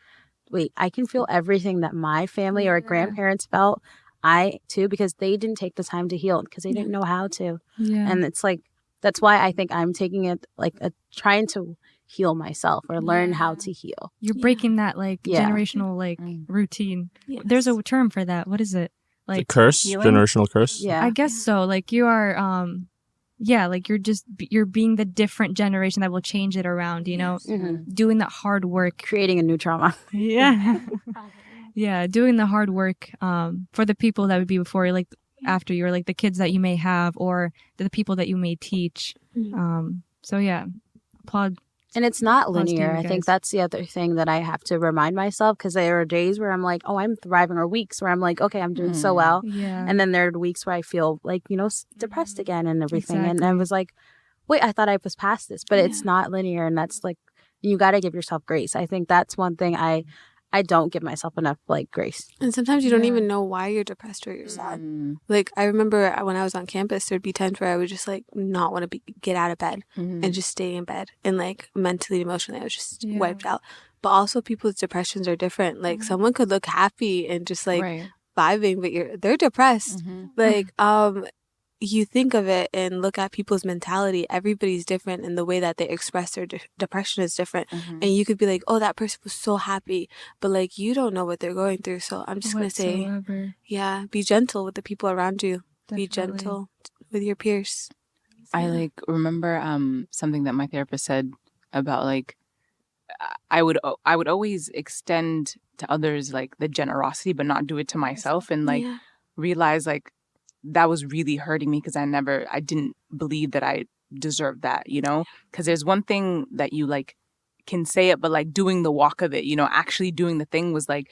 I can feel everything that my family or grandparents felt. I too, because they didn't take the time to heal because they didn't know how to. Yeah. And it's like, that's why I think I'm taking it like trying to heal myself or learn how to heal. You're breaking that like generational like routine. There's a term for that. What is it? Like the curse, healing? generational curse. Yeah, I guess so. Like you are, like you're being the different generation that will change it around. You know, doing that hard work, creating a new trauma. Yeah, yeah, doing the hard work for the people that would be before you, like after you, or like the kids that you may have, or the people that you may teach. So yeah, applaud. And it's not Applause to linear. you I think guys. that's the other thing that I have to remind myself, because there are days where I'm like, oh, I'm thriving, or weeks where I'm like, okay, I'm doing so well. Yeah. And then there are weeks where I feel like, depressed again and everything. And I was like, wait, I thought I was past this, but it's not linear. And that's like, you got to give yourself grace. I think that's one thing I don't give myself enough like grace. and sometimes you don't even know why you're depressed or you're sad. Like I remember when I was on campus, there'd be times where I would just like not want to get out of bed and just stay in bed, and like mentally, emotionally, I was just wiped out. But also, people's depressions are different. Like someone could look happy and just like vibing, but they're depressed. Like you think of it and look at people's mentality. Everybody's different, and the way that they express their depression is different. And you could be like, oh, that person was so happy, but like you don't know what they're going through. So I'm just gonna say, be gentle with the people around you. Be gentle with your peers. I like remember something that my therapist said about like I would always extend to others like the generosity, but not do it to myself, and like realize like that was really hurting me because I didn't believe that I deserved that, because there's one thing that you like can say it, but like doing the walk of it, actually doing the thing was like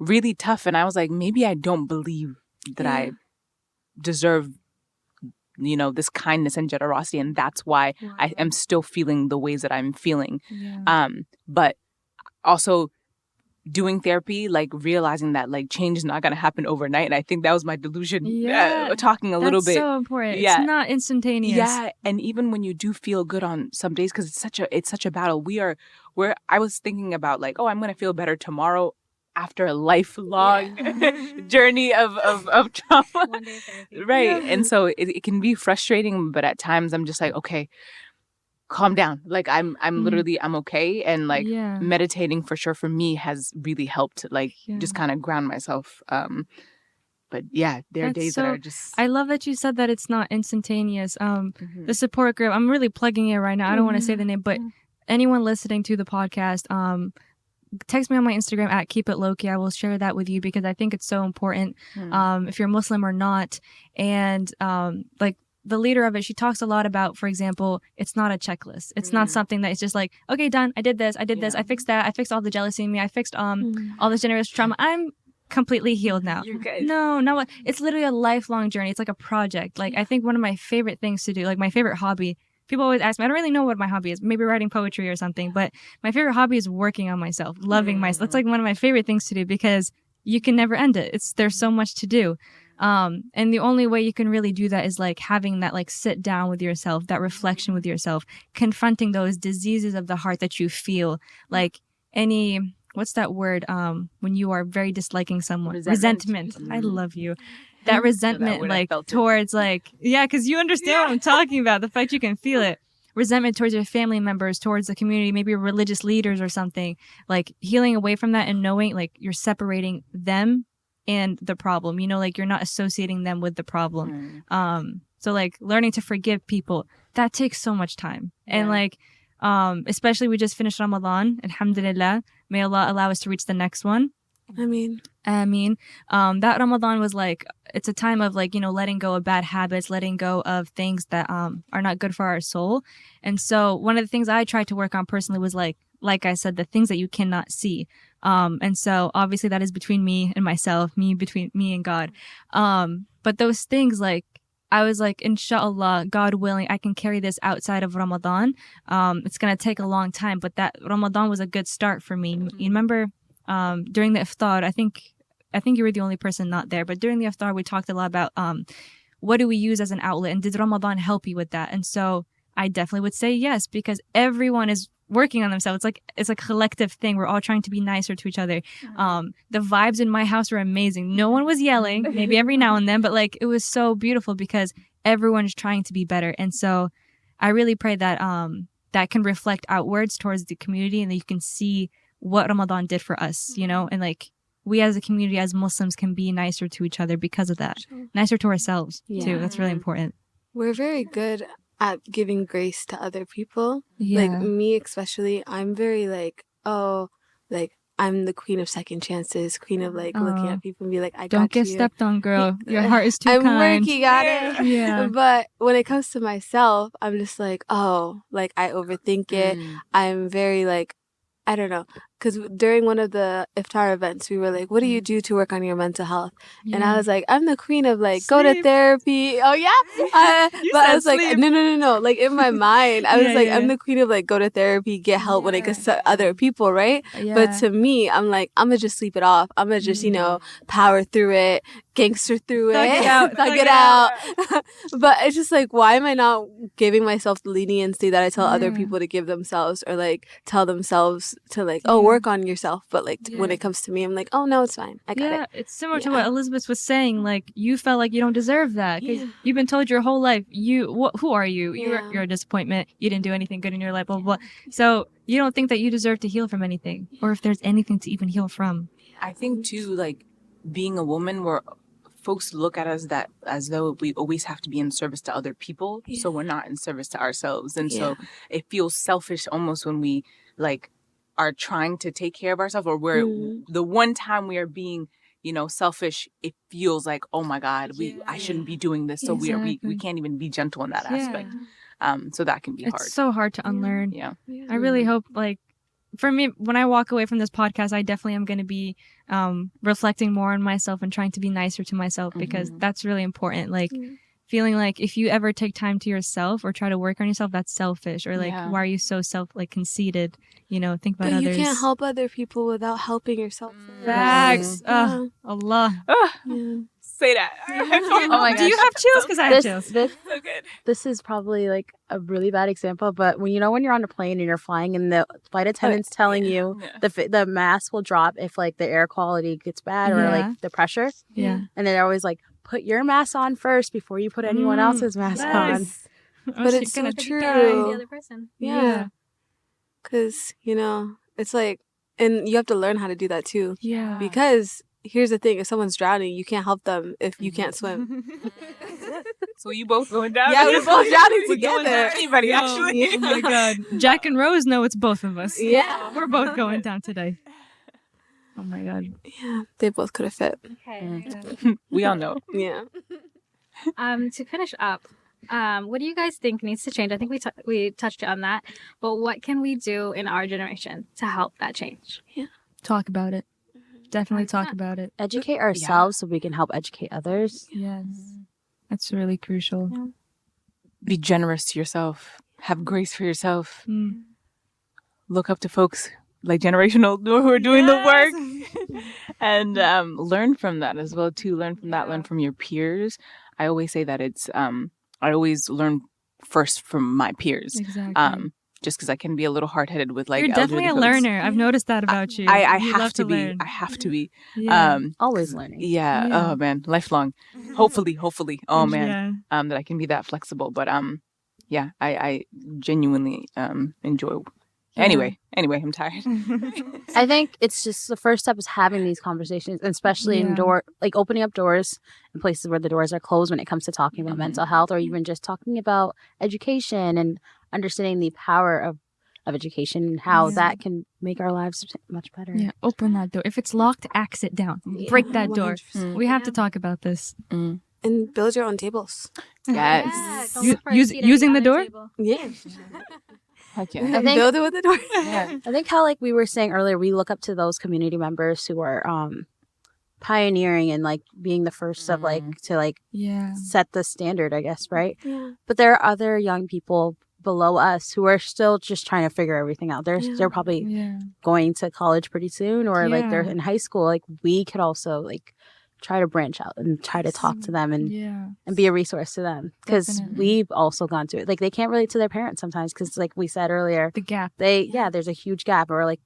really tough. And I was like, maybe I don't believe that I deserve, this kindness and generosity. And that's why I am still feeling the ways that I'm feeling. But also doing therapy, like realizing that like change is not going to happen overnight. And I think that was my delusion, talking a little bit. That's so important. It's not instantaneous. Yeah. And even when you do feel good on some days, because it's such a battle. I was thinking about like, oh, I'm going to feel better tomorrow after a lifelong journey of trauma. One day therapy. Right. And so it can be frustrating, but at times I'm just like, okay, calm down. Like I'm literally, I'm okay. And like meditating for sure for me has really helped like just kind of ground myself. But yeah, there are days that are just... I love that you said that it's not instantaneous. The support group, I'm really plugging it right now. I don't want to say the name, but anyone listening to the podcast, text me on my Instagram at Keep It Loki. I will share that with you because I think it's so important, if you're Muslim or not. And like the leader of it, she talks a lot about, for example, it's not a checklist. It's not something that is just like, okay, done. I did this. I did this. I fixed that. I fixed all the jealousy in me. I fixed all this generational trauma. I'm completely healed now. You're good. No. It's literally a lifelong journey. It's like a project. Like I think one of my favorite things to do, like my favorite hobby, people always ask me, I don't really know what my hobby is, maybe writing poetry or something, but my favorite hobby is working on myself, loving myself. It's like one of my favorite things to do because you can never end it. There's so much to do. And the only way you can really do that is like having that like sit down with yourself, that reflection with yourself, confronting those diseases of the heart that you feel, like any... What's that word when you are very disliking someone? Resentment. I love you. That resentment, like towards like, because you understand what I'm talking about. The fact you can feel it. Resentment towards your family members, towards the community, maybe religious leaders or something. Like healing away from that and knowing like you're separating them and the problem. You know, like you're not associating them with the problem. So like learning to forgive people, that takes so much time. And like, especially we just finished Ramadan. Alhamdulillah. May Allah allow us to reach the next one. I mean, that Ramadan was like, it's a time of like, you know, letting go of bad habits, letting go of things that are not good for our soul. And so one of the things I tried to work on personally was like I said, the things that you cannot see. And so obviously that is between me and myself, between me and God. But those things, like, I was like, inshallah, God willing, I can carry this outside of Ramadan. It's going to take a long time, but that Ramadan was a good start for me. You remember during the iftar, I think you were the only person not there, but during the iftar, we talked a lot about what do we use as an outlet, and did Ramadan help you with that? And so I definitely would say yes, because everyone is working on themselves. It's a collective thing. We're all trying to be nicer to each other. The vibes in my house were amazing. No one was yelling, maybe every now and then, but like it was so beautiful because everyone's trying to be better. And so I really pray that that can reflect outwards towards the community, and that you can see what Ramadan did for us, you know, and like we as a community, as Muslims, can be nicer to each other because of that. Nicer to ourselves too. That's really important. We're very good at giving grace to other people. Like me especially, I'm very like, oh, like I'm the queen of second chances, queen of like looking at people and be like, I got you. Don't get stepped on, girl. Your heart is too I'm kind. working on it. Yeah. But when it comes to myself, I'm just like, oh, like I overthink it. I'm very like, I don't know. Because during one of the iftar events, we were like, what do you do to work on your mental health? And I was like, I'm the queen of like, go to therapy. Oh, yeah? But I was like, no. Like in my mind, I was like, I'm the queen of like, go to therapy, get help when it comes to other people, right? But to me, I'm like, I'm going to just sleep it off. I'm going to just, you know, power through it, gangster through it, thug it out. But it's just like, why am I not giving myself the leniency that I tell other people to give themselves, or like tell themselves to like, oh, work on yourself, but like when it comes to me, I'm like, oh no, it's fine, I got it. It's similar to what Elizabeth was saying. Like you felt like you don't deserve that because you've been told your whole life, who are you? You're a disappointment. You didn't do anything good in your life, blah blah blah. So you don't think that you deserve to heal from anything, or if there's anything to even heal from. I think too, like being a woman, where folks look at us that as though we always have to be in service to other people, so we're not in service to ourselves, and so it feels selfish almost when we like are trying to take care of ourselves, or we're the one time we are being, you know, selfish, it feels like, oh my God, I shouldn't be doing this. So we can't even be gentle in that aspect. So that can be hard. It's so hard to unlearn. I Mm. really hope, like, for me, when I walk away from this podcast, I definitely am going to be reflecting more on myself and trying to be nicer to myself, because that's really important. Like, feeling like if you ever take time to yourself or try to work on yourself, that's selfish. Or like, why are you so conceited? You know, think about but others. You can't help other people without helping yourself. Facts. Allah. Say that. Oh my gosh. Do you have chills? Because I have chills. So good. This is probably like a really bad example, but when you're on a plane and you're flying and the flight attendant's telling you the mask will drop if like the air quality gets bad or like the pressure. Yeah. And they're always like, put your mask on first before you put anyone else's mask on. But it's so true. The other person. Yeah. Because, you know, it's like, and you have to learn how to do that too. Yeah. Because here's the thing, if someone's drowning, you can't help them if you can't swim. So you both going down? Yeah, we're both drowning We're going together. down. Anybody, actually. Oh my God. Jack and Rose know it's both of us. Yeah. We're both going down today. Oh my God. Yeah, they both could have fit. Okay. We all know. Yeah. To finish up, what do you guys think needs to change? I think we touched on that, but what can we do in our generation to help that change? Talk about it. Definitely talk about it. Educate ourselves so we can help educate others. Yes. That's really crucial. Be generous to yourself. Have grace for yourself. Look up to folks like generational who are doing the work. And learn from that as well too. Learn from that. Learn from your peers. I always say that it's I always learn first from my peers. Exactly. Just because I can be a little hard-headed with like You're definitely a elderly folks. learner. I've noticed that about you. I You have love to be. learn. I have to be. Yeah. Always learning. Oh man, lifelong. Hopefully. Oh man, that I can be that flexible. But I genuinely enjoy Anyway, I'm tired. I think it's just the first step is having these conversations, and especially in opening up doors in places where the doors are closed when it comes to talking about mental health, or even just talking about education and understanding the power of education and how that can make our lives much better. Yeah, open that door. If it's locked, axe it down. Break that door. 100%. We have to talk about this. And build your own tables. Yes. Using the door? Yeah. Heck yeah. I think- build it with the door. Yeah. I think how, like we were saying earlier, we look up to those community members who are pioneering and like being the first of like to like set the standard, I guess, right? Yeah. But there are other young people below us who are still just trying to figure everything out. They're probably going to college pretty soon, or like they're in high school. Like we could also like try to branch out and try to talk to them and be a resource to them, because we've also gone through it. Like they can't relate to their parents sometimes because, like we said earlier, The gap. there's a huge gap, or like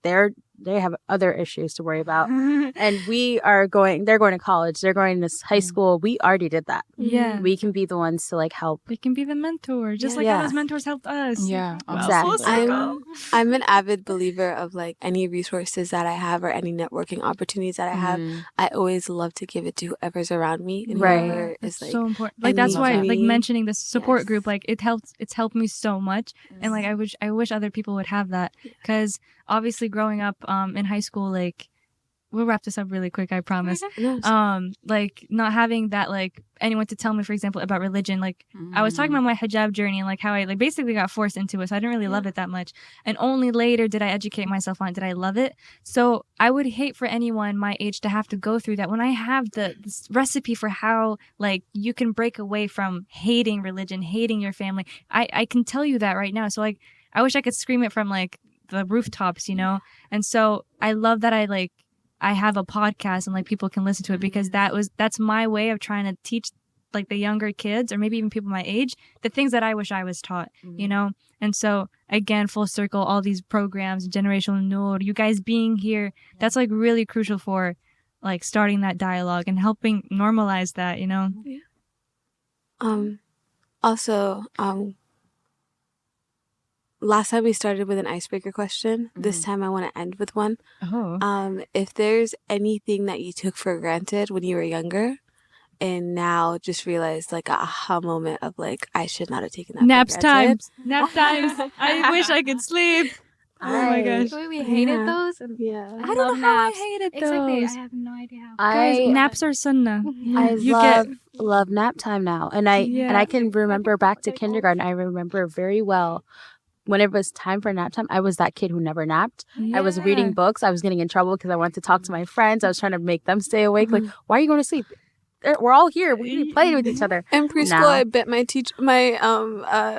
they have other issues to worry about, and they're going to college, they're going to high school. We already did that. Yeah. We can be the ones to like help. They can be the mentor, just like how those mentors helped us. Yeah. Exactly. I'm an avid believer of like any resources that I have or any networking opportunities that I have. I always love to give it to whoever's around me and whoever That's is like so important. Like any that's why, like opportunity. mentioning this support group, like it's helped me so much, and like I wish other people would have that, because obviously growing up in high school, like we'll wrap this up really quick, I promise. Like not having that, like anyone to tell me, for example, about religion. Like I was talking about my hijab journey and like how I like basically got forced into it, so I didn't really love it that much. And only later did I educate myself on it. Did I love it? So I would hate for anyone my age to have to go through that when I have this recipe for how like you can break away from hating religion, hating your family. I can tell you that right now. So like I wish I could scream it from like the rooftops, you know? And so I love that I have a podcast and like people can listen to it, because that's my way of trying to teach like the younger kids, or maybe even people my age, the things that I wish I was taught, you know? And so again, full circle, all these programs, Generational Noor, you guys being here, that's like really crucial for like starting that dialogue and helping normalize that, you know? Also, last time we started with an icebreaker question. This time I want to end with one. If there's anything that you took for granted when you were younger and now just realized like a aha moment of like, I should not have taken that Nap for granted. times. I wish I could sleep. Oh my gosh. The way we hated those. And Yeah. I don't know how I hated Exactly. those. I have no idea how. Guys, naps are sunnah. I love nap time now, and I can remember back to kindergarten. I remember very well when it was time for nap time. I was that kid who never napped. I was reading books. I was getting in trouble because I wanted to talk to my friends. I was trying to make them stay awake. Like, why are you going to sleep? We're all here. We played with each other. In preschool, Now- I bit my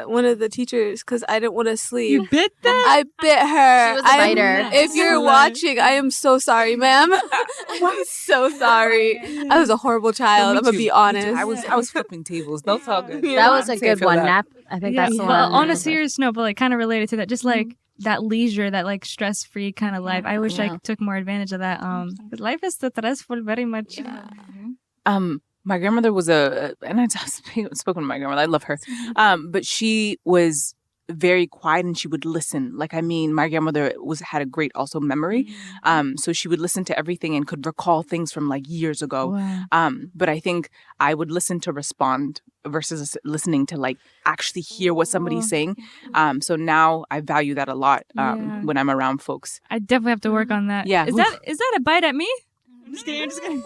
one of the teachers because I didn't want to sleep. You bit them? I bit her. She was a biter. If you're watching, I am so sorry, ma'am. I'm so sorry. I was a horrible child. I'm gonna be honest. I was flipping tables. That's all good. That was a Say I good feel one. that. Nap. I think that's the one. But on a serious note, but like kind of related to that, just like that leisure, that like stress-free kind of life. I wish I took more advantage of that. 'Cause life is stressful very much. My grandmother was and I've spoken to my grandmother. I love her. But she was very quiet and she would listen. Like, I mean, my grandmother had a great also memory. So she would listen to everything and could recall things from like years ago. Wow. But I think I would listen to respond versus listening to like actually hear what somebody's saying. So now I value that a lot when I'm around folks. I definitely have to work on that. Yeah. Is that a bite at me? I'm just kidding.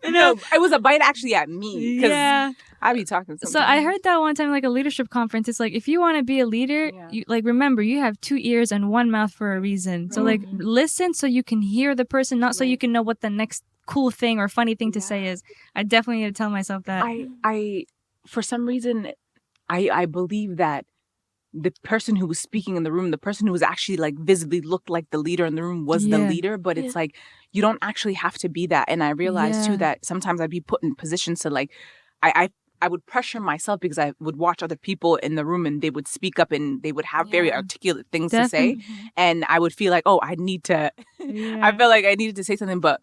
No, it was a bite actually at me. Yeah. I'd be talking sometimes. So I heard that one time, like a leadership conference. It's like, if you want to be a leader, you like remember you have 2 ears and 1 mouth for a reason. So like listen so you can hear the person, not so you can know what the next cool thing or funny thing to say is. I definitely need to tell myself that. I for some reason, I believe that the person who was speaking in the room, the person who was actually like visibly looked like the leader in the room was the leader, but it's like, you don't actually have to be that. And I realized too that sometimes I'd be put in positions to like, I would pressure myself because I would watch other people in the room and they would speak up and they would have very articulate things to say. And I would feel like, oh, I need to, I felt like I needed to say something, but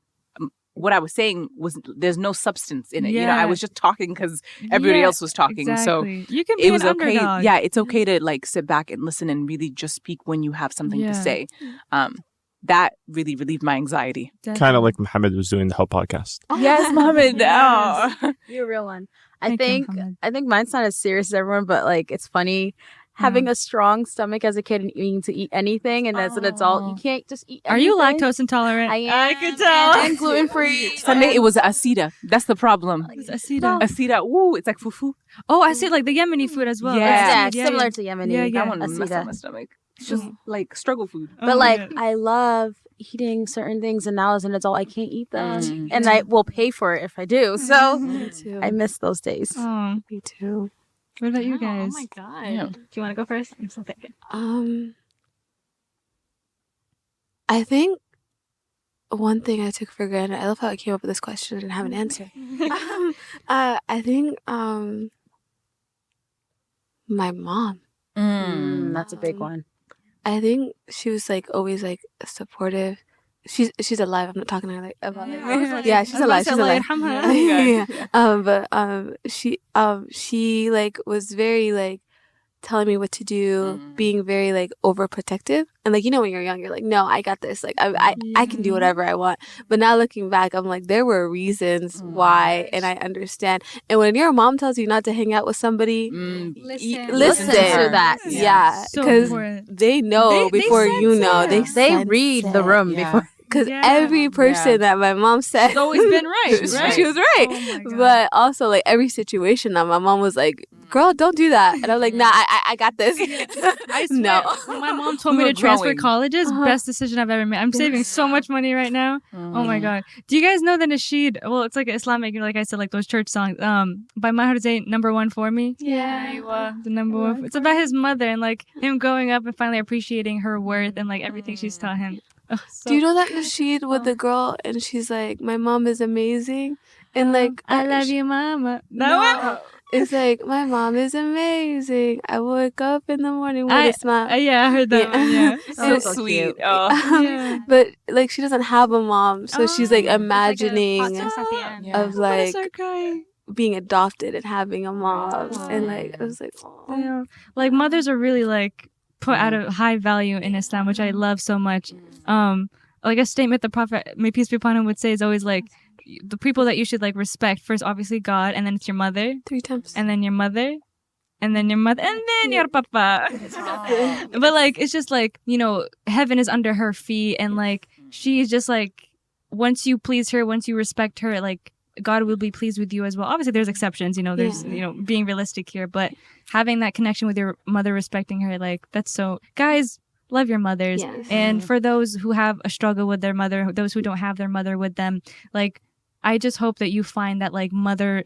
what I was saying was there's no substance in it. You know, Yeah. I was just talking because everybody else was talking. Exactly. So you can be it was an okay. underdog. Yeah, it's okay to like sit back and listen and really just speak when you have something to Yeah. say. That really relieved my anxiety. Kind of like Muhammad was doing the Help podcast. Yes, Mohammed. Yes. Oh. You're a real one. Thank you, Muhammad. I think mine's not as serious as everyone, but like it's funny having a strong stomach as a kid and needing to eat anything, and as an adult, you can't just eat. Are you anything. lactose intolerant? I am. I could tell. And gluten free. Sunday it was asida. That's the problem. It's Asida. Asida. Ooh, it's like fufu. Oh, I see like the Yemeni food as well. Yeah. That's Similar to Yemeni. Yeah, yeah. That one messed Asida. up my stomach. It's just like struggle food. Oh But my like God. I love eating certain things, and now as an adult, I can't eat them, Mm. and I will pay for it if I do. So Me too. I miss those days. Oh, Me too. what about you Oh guys? my god. Yeah. Do you want to go first? I'm still thinking. I think one thing I took for granted. I love how I came up with this question and have an answer. I think my mom. That's a big one. I think she was like always like supportive. She's alive. I'm not talking to her like about like yeah, she's alive. She's alive. Yeah. But she like was very like telling me what to do, being very like overprotective, and like you know when you're young, you're like, no, I got this. Like I can do whatever I want. But now looking back, I'm like, there were reasons why, and I understand. And when your mom tells you not to hang out with somebody, listen to that. Yeah, So because important. they know They before you sense know. it. They They sense read it. the room Yeah. before. Because Yeah. every person that my mom said It's always been right, right? she was right. Oh my God. But also like every situation that my mom was like, girl, don't do that. And I'm like, nah, I got this. I swear, No. when my mom told We me were to transfer growing. colleges, best decision I've ever made. I'm saving so much money right now. Oh my God. Do you guys know the nasheed? Well, it's like Islamic, you know, like I said, like those church songs. By Maher Zain, number one for me. Yeah. The number one. It's about his mother and like him growing up and finally appreciating her worth and like everything she's taught him. Oh, so- Do you know that nasheed with the girl and she's like, my mom is amazing? And like, I love you, mama. That No. one? It's like, my mom is amazing. I wake up in the morning with I- a smile. Yeah, I heard that one. Yeah. So so sweet. cute. Oh. Yeah. But like, she doesn't have a mom. So she's like Oh. imagining It's like a plot twist at the end. Yeah. of I'm gonna like start crying. being adopted and having a mom. And like, I was like, oh. Yeah. Like mothers are really like put at a high value in Islam, which I love so much. Like a statement the Prophet, may peace be upon him, would say is always like the people that you should like respect first, obviously God, and then it's your mother, 3 times. and then your mother, and then your mother, and then your papa. But like it's just like, you know, heaven is under her feet, and like she is just like, once you please her, once you respect her, like God will be pleased with you as well. Obviously there's exceptions, you know, there's you know, being realistic here, but having that connection with your mother, respecting her, like that's so, guys, love your mothers. Yes. And for those who have a struggle with their mother, those who don't have their mother with them, like I just hope that you find that like motherhood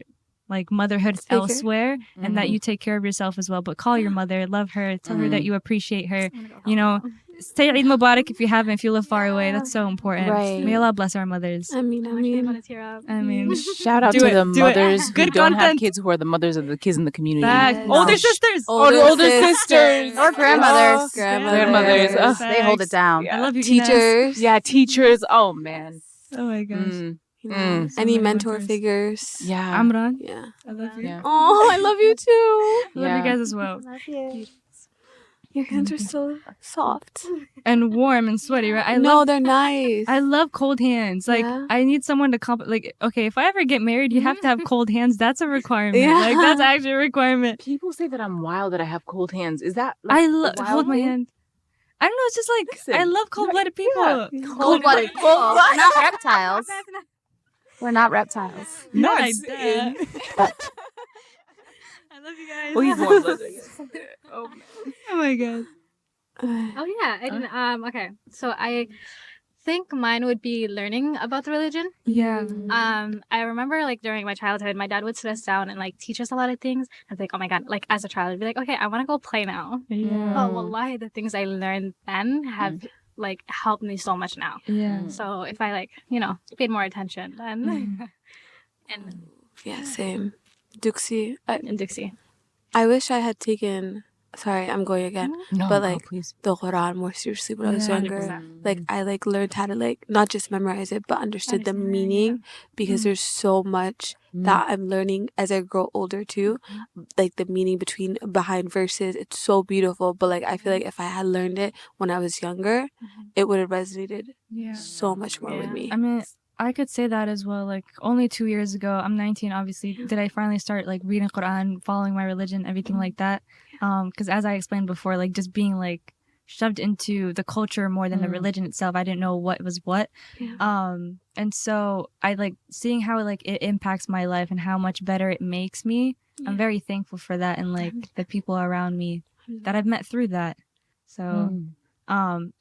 Figure. elsewhere, and that you take care of yourself as well. But call your mother, love her, tell her that you appreciate her. You know, say Eid Mubarak if you haven't, if you live far away. That's so important. Right. May Allah bless our mothers. I mean, I mean, Shout out Do to it, the do it. mothers who Good don't have content. kids who are the mothers of the kids in the community. back. Yes. Older No. sisters. Older sisters. Or grandmothers. Grandmothers. Facts. They hold it down. I love you, Ines. teachers. Yeah, teachers. Oh man. Oh my gosh. You know, Mm. So any many mentor mentors. figures. Yeah. Amran, Yeah. I love you. Yeah. Oh, I love you too. I love you guys as well. Your hands are so soft. And warm and sweaty, right? They're nice. I love cold hands. Like Yeah. I need someone to like okay, if I ever get married, you have to have cold hands. That's a requirement. Yeah. Like that's actually a requirement. People say that I'm wild that I have cold hands. Is that like, I a love wild hold my thing? hand. I don't know, it's just like Listen, I love cold-blooded people. Cold-blooded. We're not reptiles. We're not reptiles. Not No, like it's- that. I love you guys. Well, he's warm blooded. Oh man. Oh my god. Oh yeah, I didn't. Okay, so I think mine would be learning about the religion. Yeah. I remember like during my childhood, my dad would sit us down and like teach us a lot of things. I was like, oh my god, like as a child, I'd be like, okay, I want to go play now. Yeah. But wallahi, the things I learned then have like helped me so much now. Yeah. So if I like, paid more attention, then and Yeah, same. Duxie, and Dixie. I wish I had taken sorry, I'm going again. No, But go, like please. the Quran more seriously when I was Yeah. younger. 100%. Like I like learned how to like not just memorize it, but understood the meaning because there's so much that I'm learning as I grow older too. Like the meaning behind verses, it's so beautiful. But like I feel like if I had learned it when I was younger, it would have resonated so much more with me. I mean, I could say that as well. Like only 2 years ago, I'm 19. Obviously, did I finally start like reading Quran, following my religion, everything like that? Because as I explained before, like just being like shoved into the culture more than the religion itself, I didn't know what was what. And so I like seeing how like it impacts my life and how much better it makes me. I'm very thankful for that and like the people around me that I've met through that. So.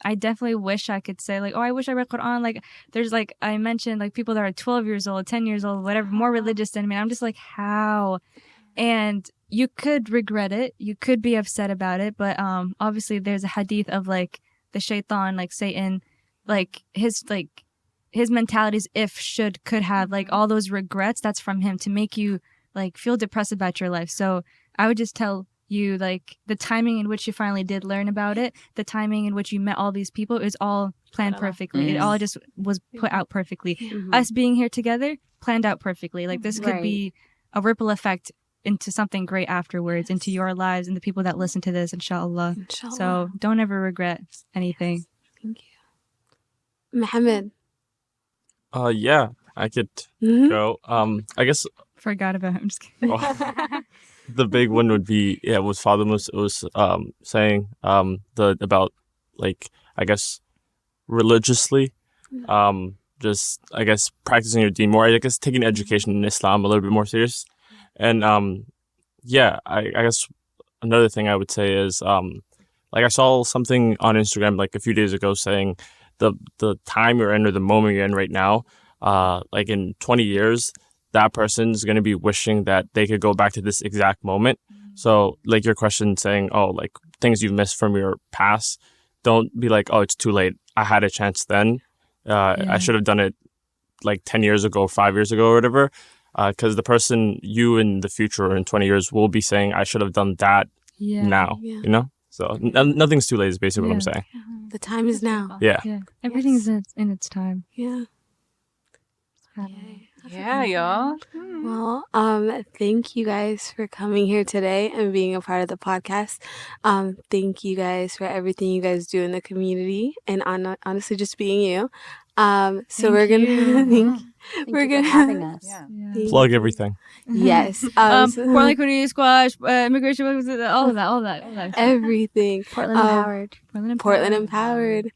I definitely wish I could say like, oh, I wish I read Quran. Like there's like, I mentioned like people that are 12 years old, 10 years old, whatever, more religious than me. I'm just like, how? And you could regret it. You could be upset about it. But obviously there's a hadith of like the shaitan, like Satan, like his mentalities, if, should, could have, like all those regrets, that's from him to make you like feel depressed about your life. So I would just tell you like the timing in which you finally did learn about it, the timing in which you met all these people is all planned perfectly. It all just was put out perfectly. Us being here together planned out perfectly. Like this could be a ripple effect into something great afterwards, into your lives and the people that listen to this, inshallah. So don't ever regret anything. Thank you. Mohammed. Yeah, I could go. I guess Forgot about him. Just kidding. the big one would be what Father was saying about like I guess religiously just I guess practicing your deen more. I guess taking education in Islam a little bit more serious. And I guess another thing I would say is like I saw something on Instagram like a few days ago saying the time you're in or the moment you're in right now, like in 20 years, that person's going to be wishing that they could go back to this exact moment. So like your question saying, oh, like things you've missed from your past, don't be like, oh, it's too late. I had a chance then. I should have done it like 10 years ago, 5 years ago or whatever. Because the person you in the future or in 20 years will be saying, I should have done that now, you know? So nothing's too late is basically what I'm saying. The time is now. Yeah. Everything's in its time. Yeah. Yeah, y'all. Well, thank you guys for coming here today and being a part of the podcast. Thank you guys for everything you guys do in the community and honestly just being you. So we're gonna Thank you for having us. Plug everything. Yes. Portland Community Squash, immigration, all of that. Everything. Portland Empowered. Portland Empowered.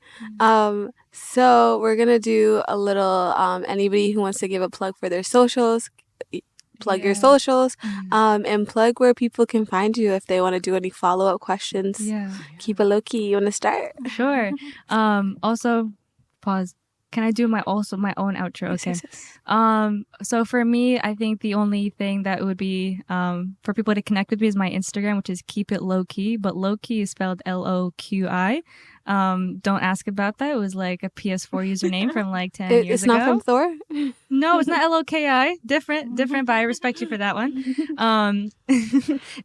So we're gonna do a little anybody who wants to give a plug for their socials, plug your socials, and plug where people can find you if they want to do any follow-up questions. Keep it low-key. You want to start? Sure. Also, pause. Can I do my own outro? Okay. Yes. So for me, I think the only thing that would be for people to connect with me is my Instagram, which is Keep It Low Key, but Low Key is spelled Loqi. Don't ask about that. It was like a PS4 username from like 10 years ago. It's not from Thor? No, it's not Loki. Different, but I respect you for that one. And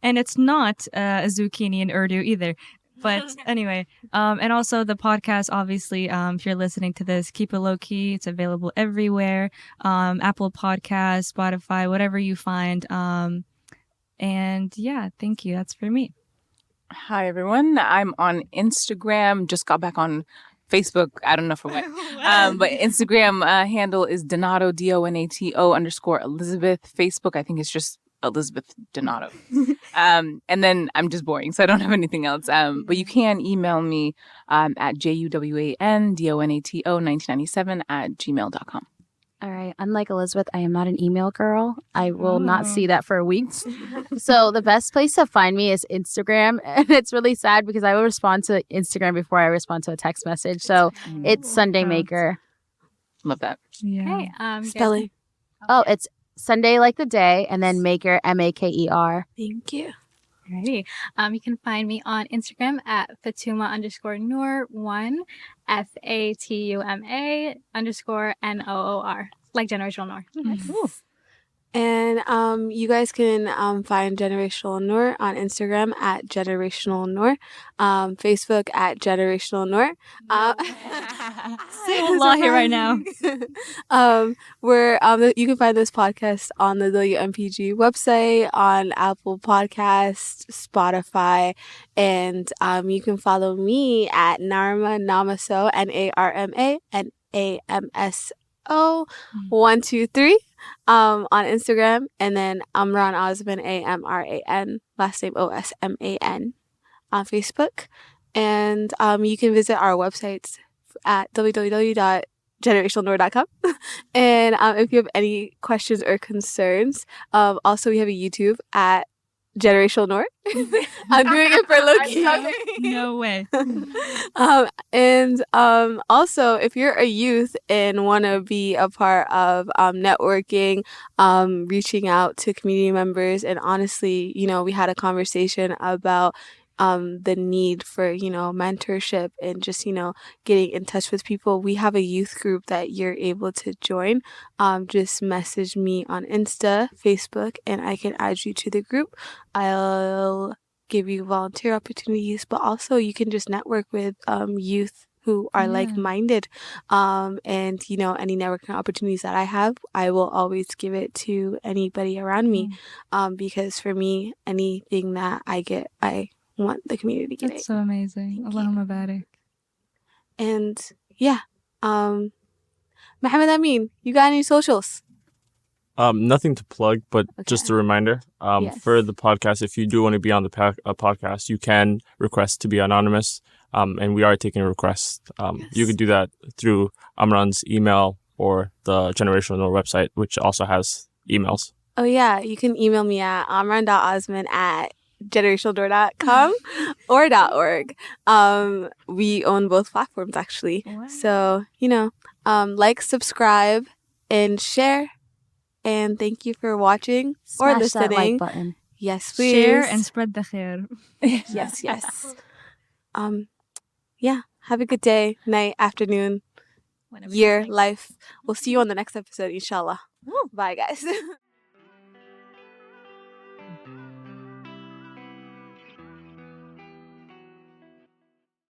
it's not a zucchini in Urdu either. But anyway, and also the podcast, obviously, if you're listening to this, Keep It Low Key. It's available everywhere. Apple Podcasts, Spotify, whatever you find. And yeah, thank you. That's for me. Hi, everyone. I'm on Instagram. Just got back on Facebook. I don't know for what. But Instagram handle is Donato, DONATO _Elizabeth. Facebook, I think it's just Elizabeth Donato. And then I'm just boring, so I don't have anything else. But you can email me at JUWANDONATO1997 @gmail.com. All right. Unlike Elizabeth, I am not an email girl. I will not see that for weeks. So the best place to find me is Instagram. And it's really sad because I will respond to Instagram before I respond to a text message. So it's Sunday Maker. Love that. Yeah. Okay. Spelling. Oh, it's Sunday like the day and then Maker, MAKER. Thank you. Alrighty. You can find me on Instagram at Fatuma _Noor1, FATUMA _NOOR, like generational Noor. And you guys can find Generational Noor on Instagram at Generational Noor, Facebook at Generational Noor. Say a lot here right now. You can find this podcast on the WMPG website, on Apple Podcasts, Spotify, and you can follow me at Narma Namaso, NARMA-NAMSO 123 on Instagram, and then Amran Osman, AMRAN, last name OSMAN on Facebook. And you can visit our websites at www.generationalnoor.com. And if you have any questions or concerns, also we have a YouTube at Generational Noor. I'm doing it for Loki. No way. And also, if you're a youth and want to be a part of networking, reaching out to community members, and honestly, we had a conversation about the need for, mentorship and just, getting in touch with people. We have a youth group that you're able to join. Just message me on Insta, Facebook, and I can add you to the group. I'll give you volunteer opportunities, but also you can just network with youth who are like-minded. And, any networking opportunities that I have, I will always give it to anybody around me. Because for me, anything that I get, I want the community to get That's it. so amazing. Allahumma barik. And Mohammed Amin, you got any socials? Nothing to plug, but just a reminder. Yes. For the podcast, if you do want to be on the podcast, you can request to be anonymous. And we are taking requests. You could do that through Amran's email or the Generational Noor website, which also has emails. Oh yeah, you can email me at amran.osman@generationalnoor.com or .org. We own both platforms actually. Wow. So, like, subscribe, and share. And thank you for watching or Smash listening. that like button. Yes, please. Share and spread the khair. Yes. Yeah. Have a good day, night, afternoon, Whenever year, you like. life. We'll see you on the next episode, inshallah. Bye, guys.